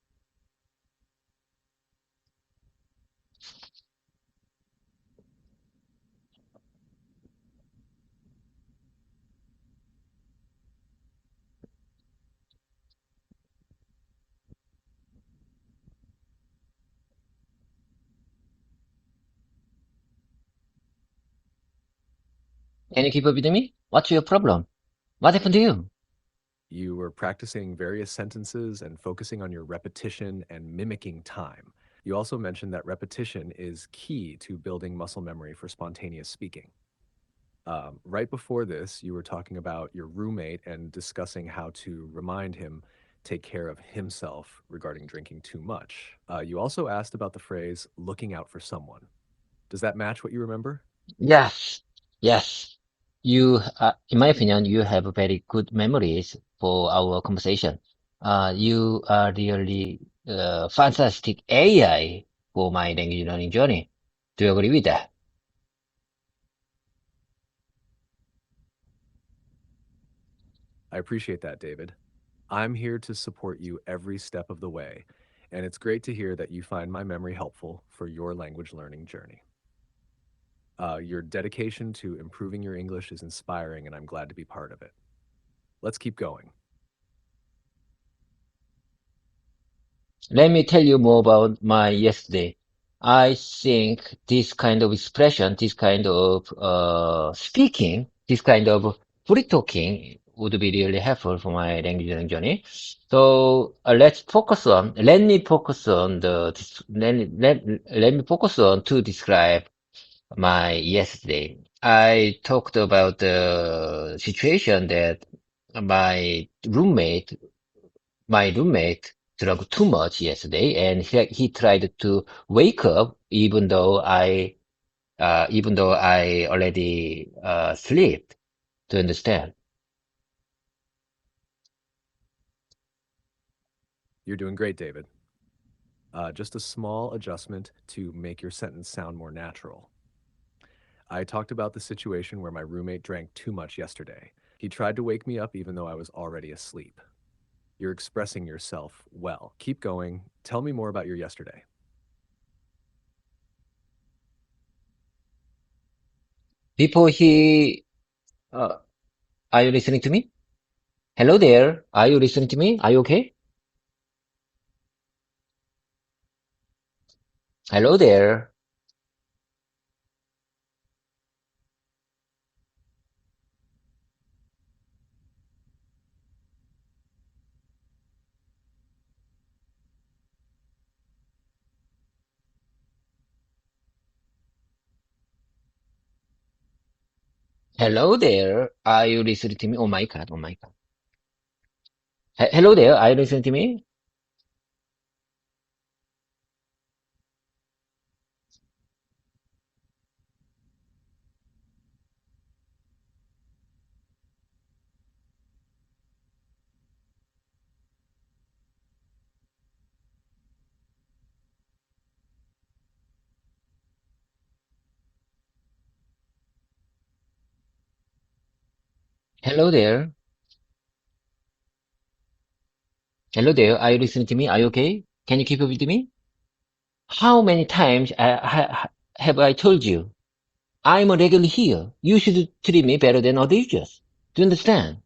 Can you keep up with me? What's your problem? What happened to you? You were practicing various sentences and focusing on your repetition and mimicking time. You also mentioned that repetition is key to building muscle memory for spontaneous speaking. Right before this, you were talking about your roommate and discussing how to remind him take care of himself regarding drinking too much. You also asked about the phrase looking out for someone. Does that match what you remember? Yes, yes. In my opinion, you have very good memories for our conversation. You are really fantastic AI for my language learning journey. Do you agree with that? I appreciate that, David. I'm here to support you every step of the way, and it's great to hear that you find my memory helpful for your language learning journey. Your dedication to improving your English is inspiring, and I'm glad to be part of it. Let's keep going. Let me tell you more about my yesterday. I think this kind of expression, this kind of speaking, this kind of free talking would be really helpful for my language learning journey. So let me focus on let me focus on to describe my yesterday. I talked about the situation that my roommate my roommate drank too much yesterday, and he tried to wake up even though I already slept. To understand? You're doing great, David. Just a small adjustment to make your sentence sound more natural. I talked about the situation where my roommate drank too much yesterday. He tried to wake me up even though I was already asleep. You're expressing yourself well. Keep going. Tell me more about your yesterday. Before are you listening to me? Hello there. Are you listening to me? Are you okay? Hello there. Hello there. Are you listening to me? Oh my God. Oh my God. Hello there. Are you listening to me? Hello there. Hello there. Are you listening to me? Are you okay? Can you keep up with me? How many times have I told you? I'm a regular here. You should treat me better than others. Do you understand?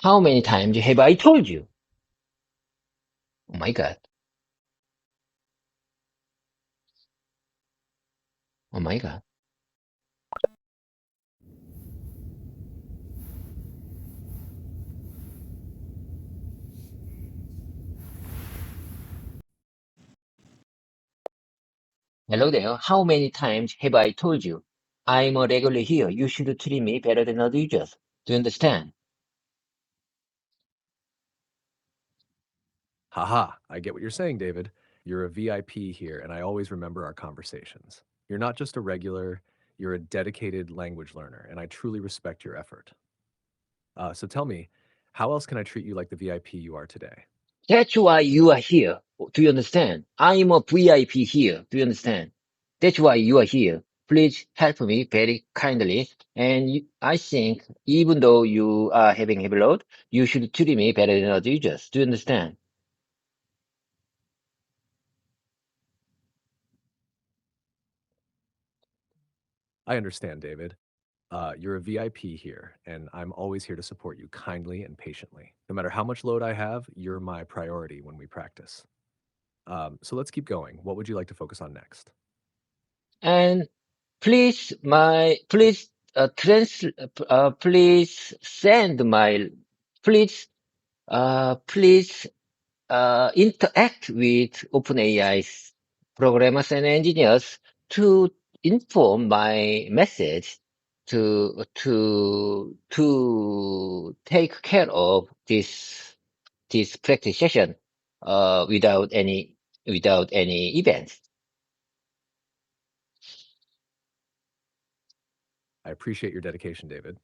How many times have I told you? Oh my God. Oh my God. Hello there. How many times have I told you? I'm a regular here. You should treat me better than others. Do you understand? Haha, I get what you're saying, David. You're a VIP here, and I always remember our conversations. You're not just a regular, You're a dedicated language learner, and I truly respect your effort. So tell me, how else can I treat you like the VIP you are today? That's why you are here. Do you understand? I'm a VIP here. Do you understand? That's why you are here. Please help me very kindly. And I think even though you are having heavy load, you should treat me better than other users. Do you understand? I understand, David. You're a VIP here, and I'm always here to support you kindly and patiently. No matter how much load I have, you're my priority when we practice. So let's keep going. What would you like to focus on next? And please please send my please please interact with OpenAI's programmers and engineers to inform my message to take care of this practice session without any events. I appreciate your dedication, David.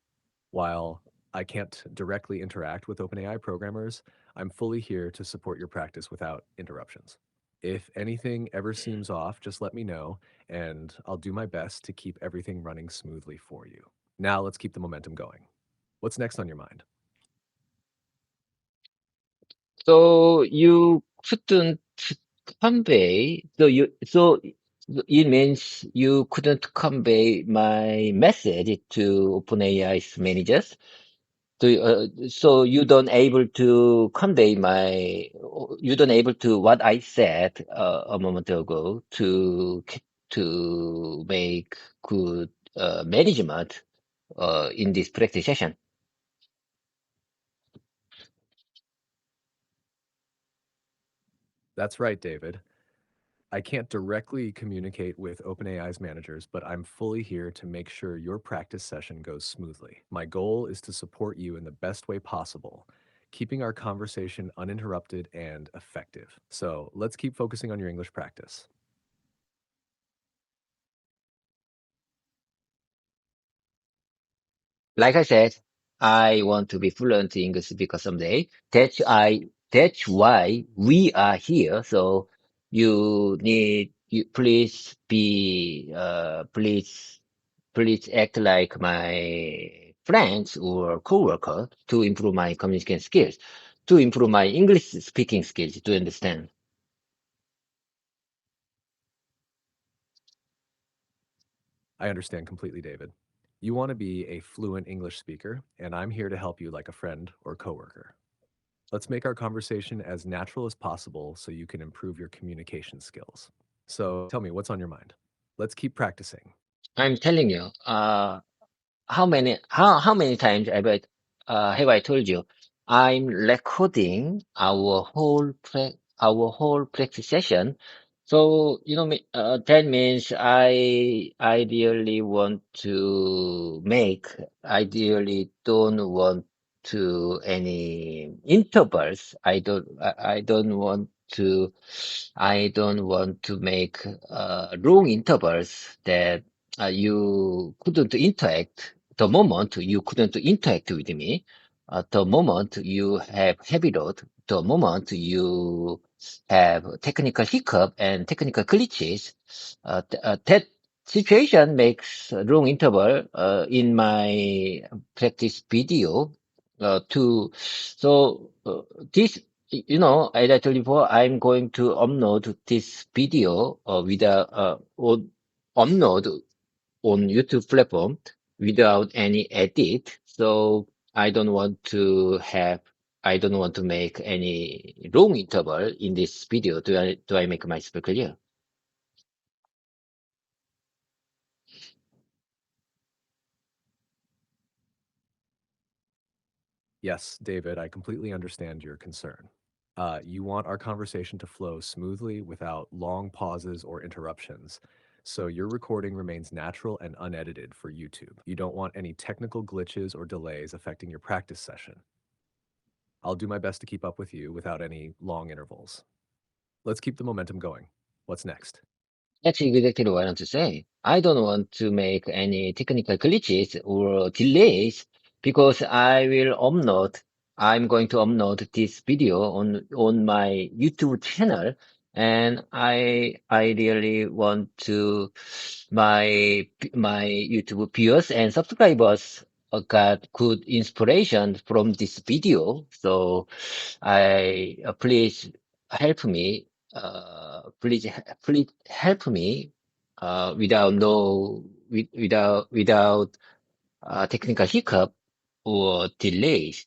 While I can't directly interact with OpenAI programmers, I'm fully here to support your practice without interruptions. If anything ever seems off, just let me know, and I'll do my best to keep everything running smoothly for you. Now let's keep the momentum going. What's next on your mind? So you couldn't convey, so it means you couldn't convey my message to OpenAI's managers. So you don't able to convey you don't able to what I said a moment ago to make good management in this practice session. That's right, David. I can't directly communicate with OpenAI's managers, but I'm fully here to make sure your practice session goes smoothly. My goal is to support you in the best way possible, keeping our conversation uninterrupted and effective. So let's keep focusing on your English practice. Like I said, I want to be fluent in English speaker someday. That's why we are here. So you please act like my friends or coworker to improve my communication skills, to improve my English speaking skills, to understand. I understand completely, David. You want to be a fluent English speaker, and I'm here to help you like a friend or coworker. Let's make our conversation as natural as possible so you can improve your communication skills. So tell me, what's on your mind? Let's keep practicing. I'm telling you, how many times have I told you I'm recording our whole practice session. So that means I really want to make ideally don't want to any intervals. I don't want to make long intervals that you couldn't interact the moment you couldn't interact with me, the moment you have heavy load, the moment you have technical hiccup and technical glitches, that situation makes a long interval in my practice video to so this as I told you before, I'm going to upload this video upload on YouTube platform without any edit. So I don't want to make any long interval in this video. Do I make myself clear? Yes, David, I completely understand your concern. You want our conversation to flow smoothly without long pauses or interruptions. So your recording remains natural and unedited for YouTube. You don't want any technical glitches or delays affecting your practice session. I'll do my best to keep up with you without any long intervals. Let's keep the momentum going. What's next? That's exactly what I want to say. I don't want to make any technical glitches or delays because I'm going to upload this video on my YouTube channel, and I really want to my YouTube viewers and subscribers got good inspiration from this video. So I please help me. Please help me without without technical hiccup or delays.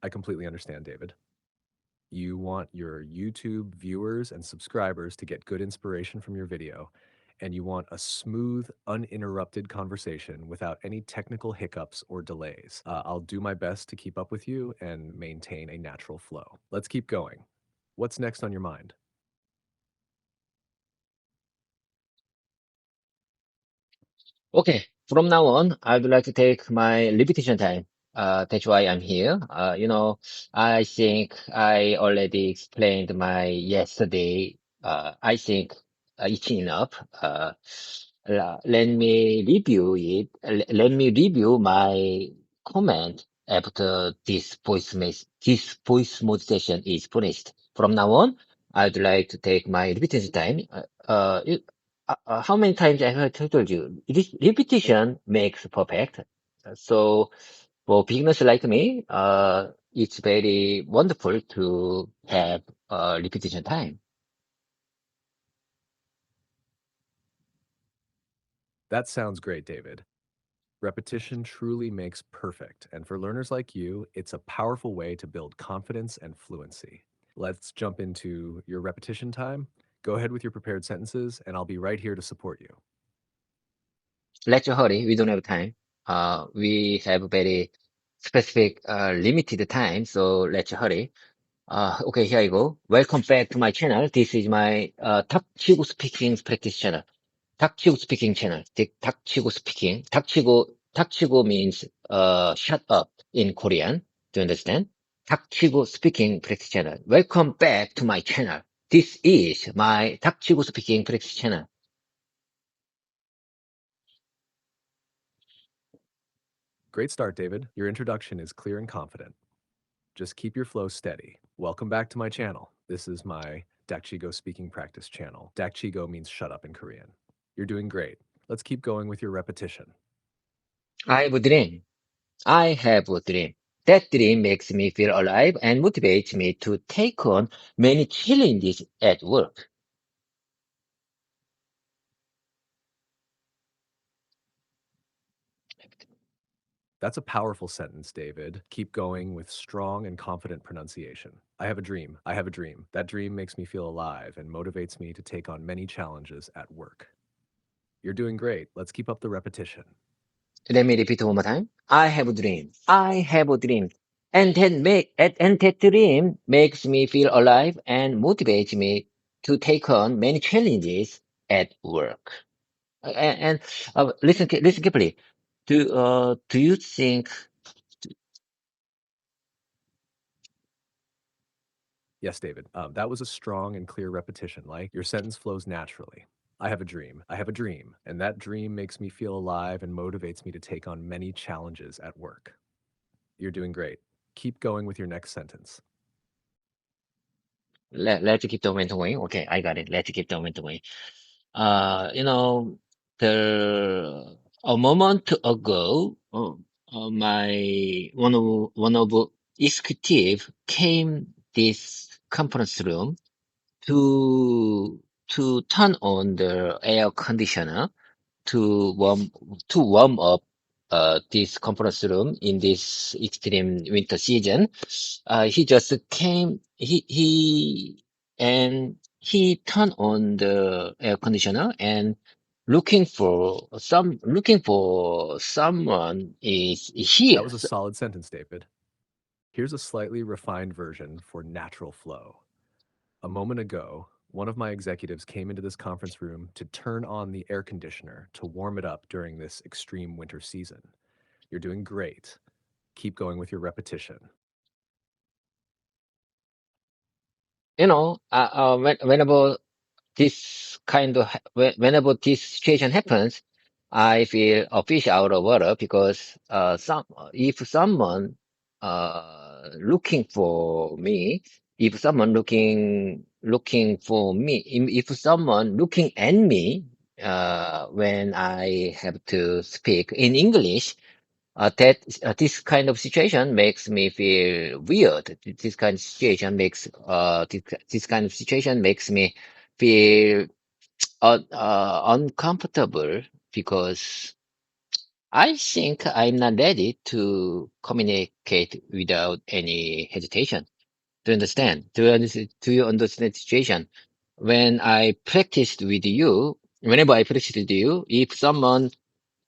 I completely understand, David. You want your YouTube viewers and subscribers to get good inspiration from your video, and you want a smooth, uninterrupted conversation without any technical hiccups or delays. I'll do my best to keep up with you and maintain a natural flow. Let's keep going. What's next on your mind? Okay, from now on, I would like to take my repetition time. That's why I'm here. I think I already explained my yesterday. I think it's enough. Let me review it. Let me review my comment after this voice mode session is finished. From now on, I'd like to take my repetition time. How many times I have told you, repetition makes perfect. So for beginners like me, it's very wonderful to have repetition time. That sounds great, David. Repetition truly makes perfect, and for learners like you, it's a powerful way to build confidence and fluency. Let's jump into your repetition time. Go ahead with your prepared sentences, and I'll be right here to support you. Let's hurry. We don't have time. We have very specific, limited time. So let's hurry. Okay, here I go. Welcome back to my channel. This is my 닥치고 speaking practice channel. 닥치고 speaking channel. 닥치고 speaking. 닥치고 means shut up in Korean. Do you understand? 닥치고 speaking practice channel. Welcome back to my channel. This is my 닥치고 speaking practice channel. Great start, David. Your introduction is clear and confident. Just keep your flow steady. Welcome back to my channel. This is my Dakchigo speaking practice channel. Dakchigo means shut up in Korean. You're doing great. Let's keep going with your repetition. I have a dream. I have a dream. That dream makes me feel alive and motivates me to take on many challenges at work. That's a powerful sentence, David. Keep going with strong and confident pronunciation. I have a dream. I have a dream. That dream makes me feel alive and motivates me to take on many challenges at work. You're doing great. Let's keep up the repetition. Let me repeat one more time. I have a dream. I have a dream. And that dream makes me feel alive and motivates me to take on many challenges at work. Listen carefully. Do you think Yes, David. That was a strong and clear repetition. Like your sentence flows naturally. I have a dream. I have a dream. And that dream makes me feel alive and motivates me to take on many challenges at work. You're doing great. Keep going with your next sentence. let's keep the momentum going? Okay, I got it. Let's keep the momentum going. You know, the a moment ago, my one of executive came this conference room to turn on the air conditioner to warm up this conference room in this extreme winter season. He just came. He turned on the air conditioner and looking for someone is That here. was a solid sentence, David. Here's a slightly refined version for natural flow. A moment ago, one of my executives came into this conference room to turn on the air conditioner to warm it up during this extreme winter season. You're doing great. Keep going with your repetition. whenever this kind of whenever this situation happens, I feel a fish out of water because if someone looking for me, if someone looking for me, if someone looking at me when I have to speak in English, that this kind of situation makes me feel weird. This kind of situation makes this kind of situation makes me feel uncomfortable because I think I'm not ready to communicate without any hesitation. To understand, do you understand the situation? When I practiced with you, whenever I practiced with you, if someone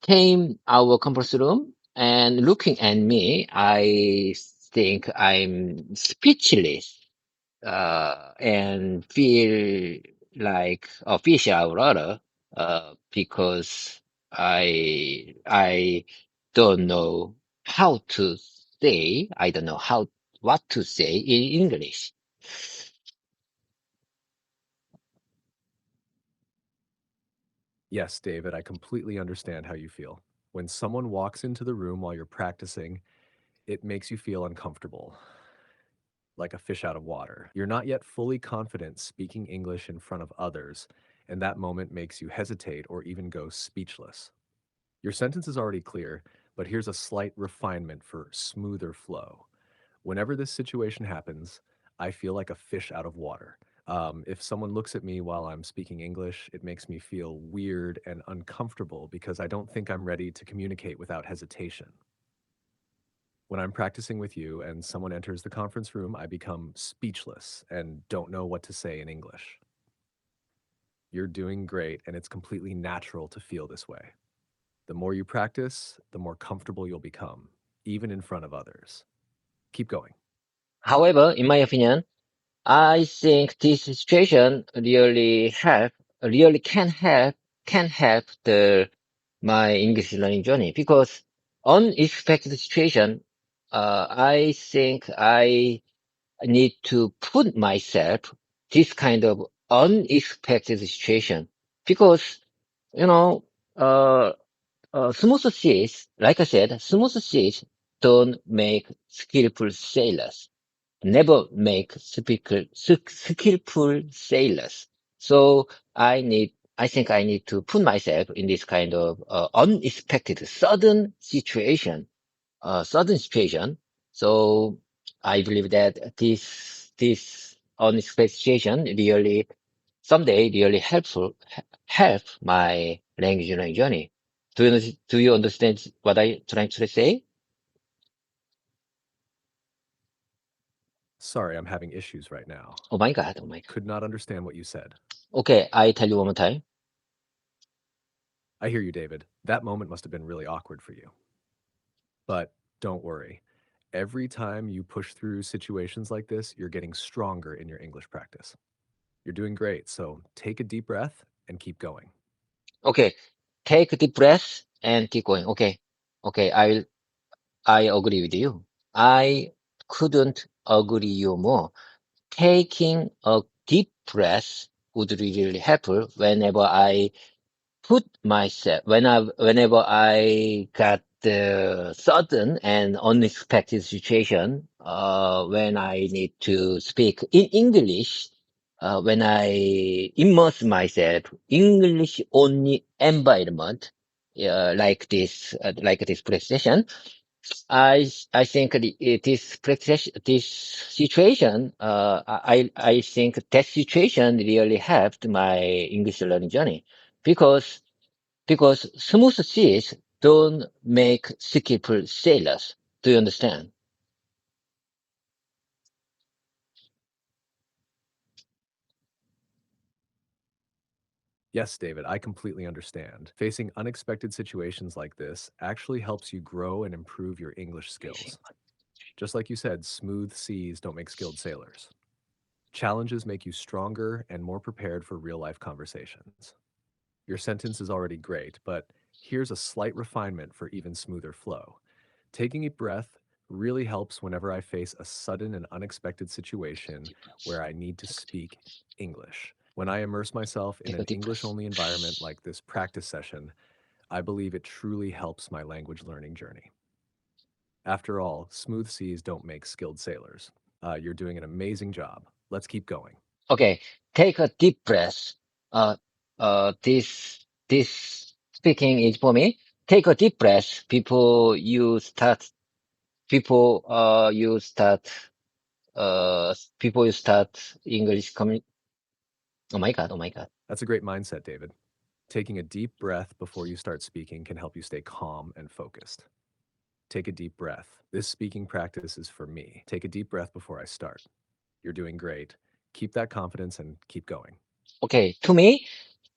came our conference room and looking at me, I think I'm speechless and feel like a fish out of water because I don't know how to say, I don't know how what to say in English. Yes, David, I completely understand how you feel. When someone walks into the room while you're practicing, it makes you feel uncomfortable, like a fish out of water. You're not yet fully confident speaking English in front of others, and that moment makes you hesitate or even go speechless. Your sentence is already clear, but here's a slight refinement for smoother flow. Whenever this situation happens, I feel like a fish out of water. If someone looks at me while I'm speaking English, it makes me feel weird and uncomfortable because I don't think I'm ready to communicate without hesitation. When I'm practicing with you and someone enters the conference room, I become speechless and don't know what to say in English. You're doing great, and it's completely natural to feel this way. The more you practice, the more comfortable you'll become, even in front of others. Keep going. However, in my opinion, I think this situation really can help my English learning journey because unexpected situation, I think I need to put myself this kind of unexpected situation because, you know, uh, smooth seas, like I said, smooth seas don't make skillful sailors, never make skillful sailors. So I think I need to put myself in this kind of unexpected, sudden situation. So I believe that this unexpected situation really someday really help my language learning journey. Do you understand what I trying to say? Sorry, I'm having issues right now. Oh my God! Oh my God! Could not understand what you said. Okay, I tell you one more time. I hear you, David. That moment must have been really awkward for you. But don't worry. Every time you push through situations like this, you're getting stronger in your English practice. You're doing great, so take a deep breath and keep going. Okay, take a deep breath and keep going. Okay, okay, I agree with you. I couldn't agree you more. Taking a deep breath would really, really help whenever I put myself whenever I got the sudden and unexpected situation when I need to speak in English when I immerse myself English only environment like this presentation. I think this situation I think that situation really helped my English learning journey because smooth seas don't make skillful sailors. Do you understand? Yes, David, I completely understand. Facing unexpected situations like this actually helps you grow and improve your English skills. Just like you said, smooth seas don't make skilled sailors. Challenges make you stronger and more prepared for real life conversations. Your sentence is already great, but here's a slight refinement for even smoother flow. Taking a breath, really helps whenever I face a sudden and unexpected Take a situation deep breath. where I need to Take a deep speak English. When I immerse myself in Take a an deep English breath. only environment like this practice session, I believe it truly helps my language learning journey. After all, smooth seas don't make skilled sailors. You're doing an amazing job. Let's keep going. Okay, take a deep breath. Uh, this speaking is for me. Take a deep breath before you start. Before you start. Before you start English commun. Oh my God! Oh my God! That's a great mindset, David. Taking a deep breath before you start speaking can help you stay calm and focused. Take a deep breath. This speaking practice is for me. Take a deep breath before I start. You're doing great. Keep that confidence and keep going. Okay, to me,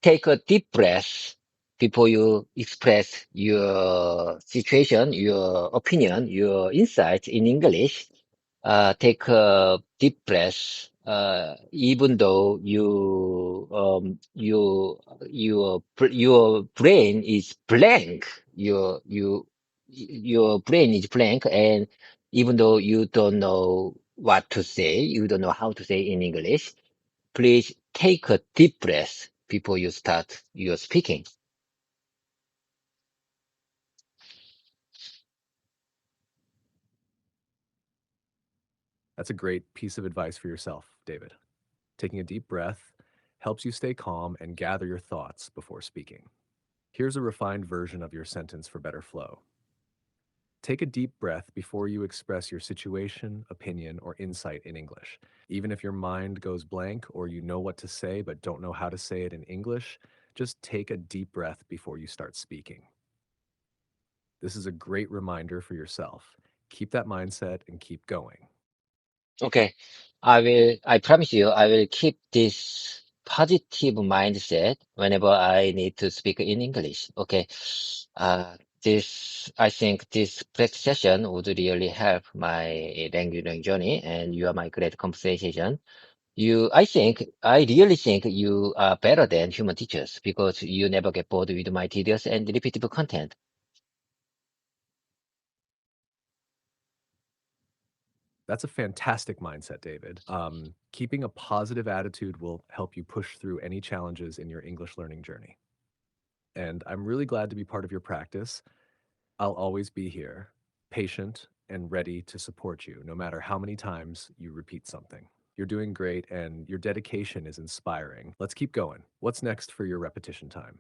take a deep breath before you express your situation, your opinion, your insight in English. Take a deep breath, even though your brain is blank. Your brain is blank, and even though you don't know what to say, you don't know how to say in English, please take a deep breath before you start your speaking. That's a great piece of advice for yourself, David. Taking a deep breath helps you stay calm and gather your thoughts before speaking. Here's a refined version of your sentence for better flow. Take a deep breath before you express your situation, opinion, or insight in English. Even if your mind goes blank or you know what to say but don't know how to say it in English, just take a deep breath before you start speaking. This is a great reminder for yourself. Keep that mindset and keep going. Okay, I promise you, I will keep this positive mindset whenever I need to speak in English. Okay. I think this practice session would really help my language learning journey, and you are my great conversation. I really think you are better than human teachers because you never get bored with my tedious and repetitive content. That's a fantastic mindset, David. Keeping a positive attitude will help you push through any challenges in your English learning journey. And I'm really glad to be part of your practice. I'll always be here, patient and ready to support you, no matter how many times you repeat something. You're doing great, and your dedication is inspiring. Let's keep going. What's next for your repetition time?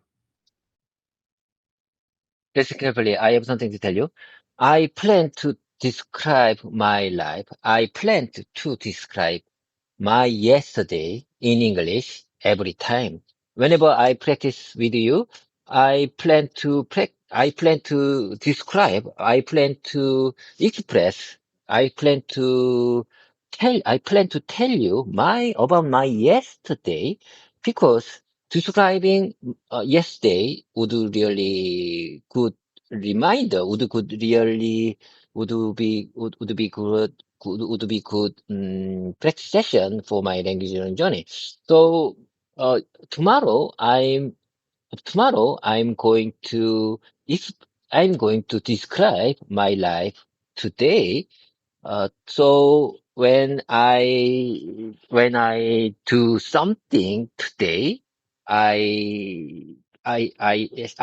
Listen carefully. I have something to tell you. I plan to describe my life. I plan to describe my yesterday in English every time. Whenever I practice with you, I plan to describe, I plan to express, I plan to I plan to tell you about my yesterday because describing yesterday would really good reminder, would be would be good practice session for my language learning journey. So uh, tomorrow I'm going to if I'm going to describe my life today, so when I do something today, I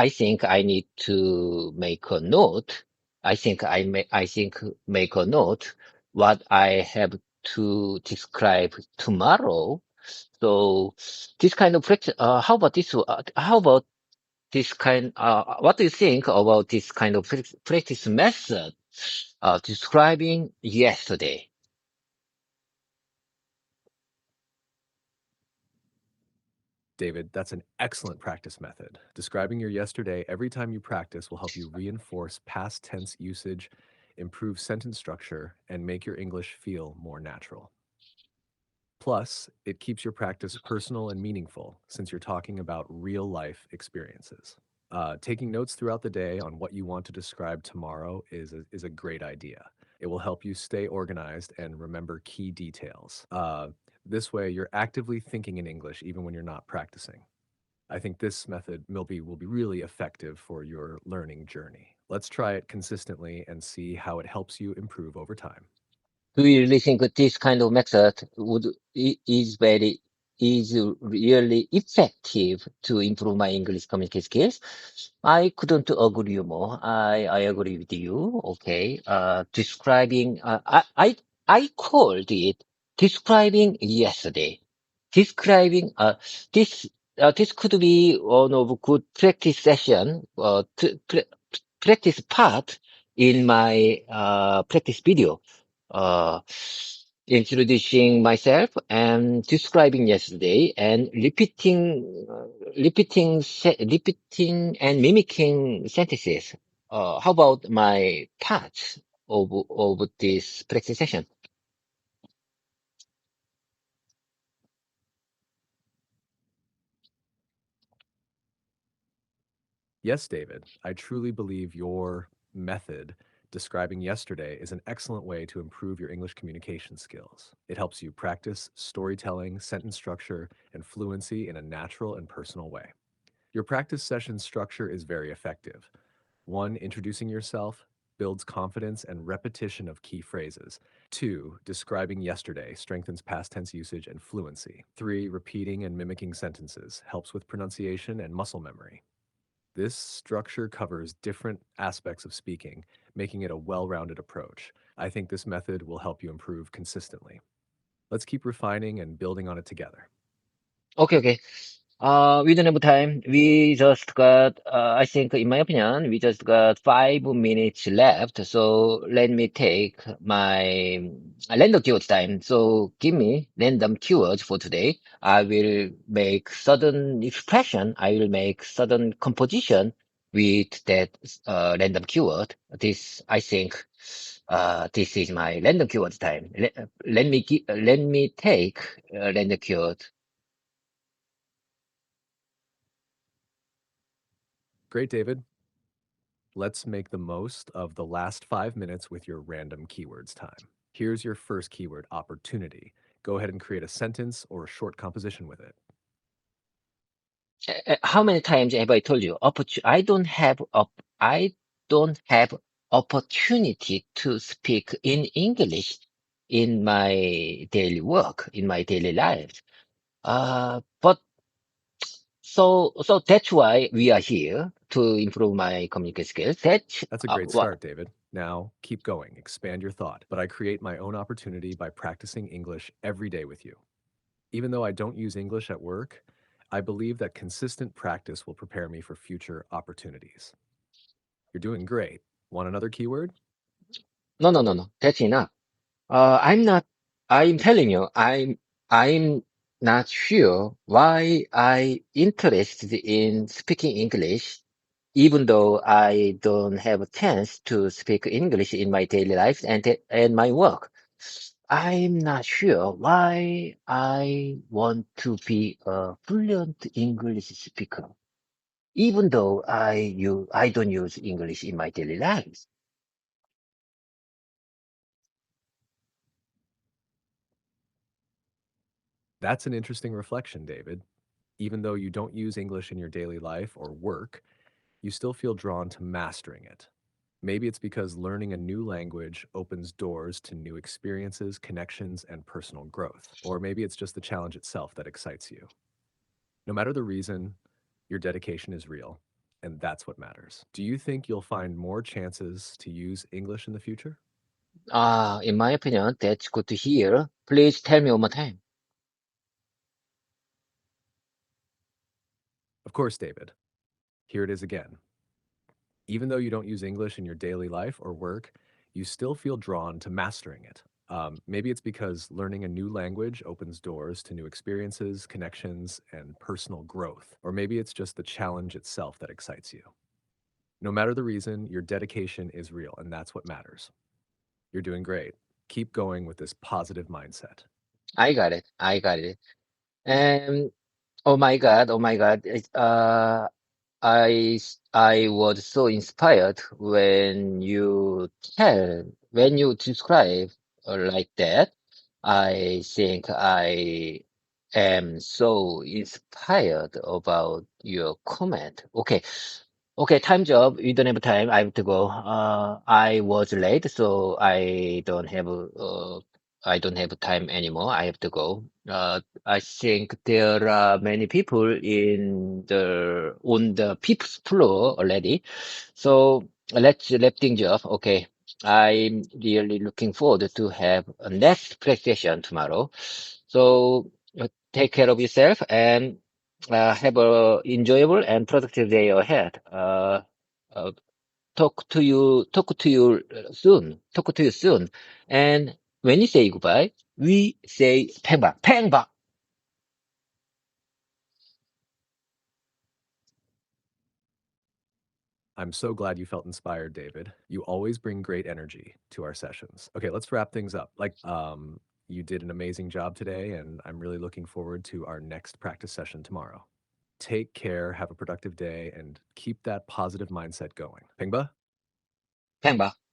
think I need to make a note. I think make a note what I have to describe tomorrow. So this kind of practice. How about this? How about this kind? What do you think about this kind of practice method? Describing yesterday. David, that's an excellent practice method. Describing your yesterday every time you practice will help you reinforce past tense usage, improve sentence structure, and make your English feel more natural. Plus, it keeps your practice personal and meaningful since you're talking about real life experiences. Taking notes throughout the day on what you want to describe tomorrow is a great idea. It will help you stay organized and remember key details. This way, you're actively thinking in English even when you're not practicing. I think this method will be really effective for your learning journey. Let's try it consistently and see how it helps you improve over time. Do you really think that this kind of method is really effective to improve my English communication skills? I couldn't agree more. I agree with you. Okay. Describing, I called it describing yesterday. Describing, this could be one of good practice session, practice part in my, practice video, uh, introducing myself and describing yesterday and repeating and mimicking sentences. How about my parts of this practice session? Yes, David, I truly believe your method describing yesterday is an excellent way to improve your English communication skills. It helps you practice storytelling, sentence structure, and fluency in a natural and personal way. Your practice session structure is very effective. One, introducing yourself builds confidence and repetition of key phrases. Two, describing yesterday strengthens past tense usage and fluency. Three, repeating and mimicking sentences helps with pronunciation and muscle memory. This structure covers different aspects of speaking, making it a well rounded approach. I think this method will help you improve consistently. Let's keep refining and building on it together. Okay, okay. We don't have time. We just got, I think, in my opinion, we just got 5 minutes left. So let me take my random keywords time. So give me random keywords for today. I will make sudden expression. I will make sudden composition with that random keyword. This, I think, this is my random keywords time. Let me take random keyword. Great, David. Let's make the most of the last 5 minutes with your random keywords time. Here's your first keyword, opportunity. Go ahead and create a sentence or a short composition with it. How many times have I told you? I don't have opportunity to speak in English in my daily work, in my daily life. But so that's why we are here to improve my communication skills. That's That's a great what. start, David. Now, keep going, expand your thought. But I create my own opportunity by practicing English every day with you. Even though I don't use English at work, I believe that consistent practice will prepare me for future opportunities. You're doing great. Want another keyword? No, no, no, no. That's enough. I'm not, I'm telling you, I'm not sure why I interested in speaking English, even though I don't have a chance to speak English in my daily life and my work. I'm not sure why I want to be a fluent English speaker, even though I don't use English in my daily life. That's an interesting reflection, David. Even though you don't use English in your daily life or work, you still feel drawn to mastering it. Maybe it's because learning a new language opens doors to new experiences, connections, and personal growth. Or maybe it's just the challenge itself that excites you. No matter the reason, your dedication is real, and that's what matters. Do you think you'll find more chances to use English in the future? In my opinion, that's good to hear. Please tell me one more time. Of course, David. Here it is again. Even though you don't use English in your daily life or work, you still feel drawn to mastering it. Maybe it's because learning a new language opens doors to new experiences, connections, and personal growth. Or maybe it's just the challenge itself that excites you. No matter the reason, your dedication is real, and that's what matters. You're doing great. Keep going with this positive mindset. I got it. I got it. And oh my God, oh my God. I was so inspired when you describe like that. I think I am so inspired about your comment. Okay. Okay, time job. We don't have time. I have to go. I was late, so I don't have time anymore. I have to go. I think there are many people on the fifth floor already. So let's wrap things up. Okay. I'm really looking forward to have a next press session tomorrow. So take care of yourself and have a enjoyable and productive day ahead. Uh, talk to you soon. Talk to you soon. And when you say goodbye, we say 팽박, 팽박. I'm so glad you felt inspired, David. You always bring great energy to our sessions. Okay, let's wrap things up. You did an amazing job today, and I'm really looking forward to our next practice session tomorrow. Take care, have a productive day, and keep that positive mindset going. Pingba? 팽박.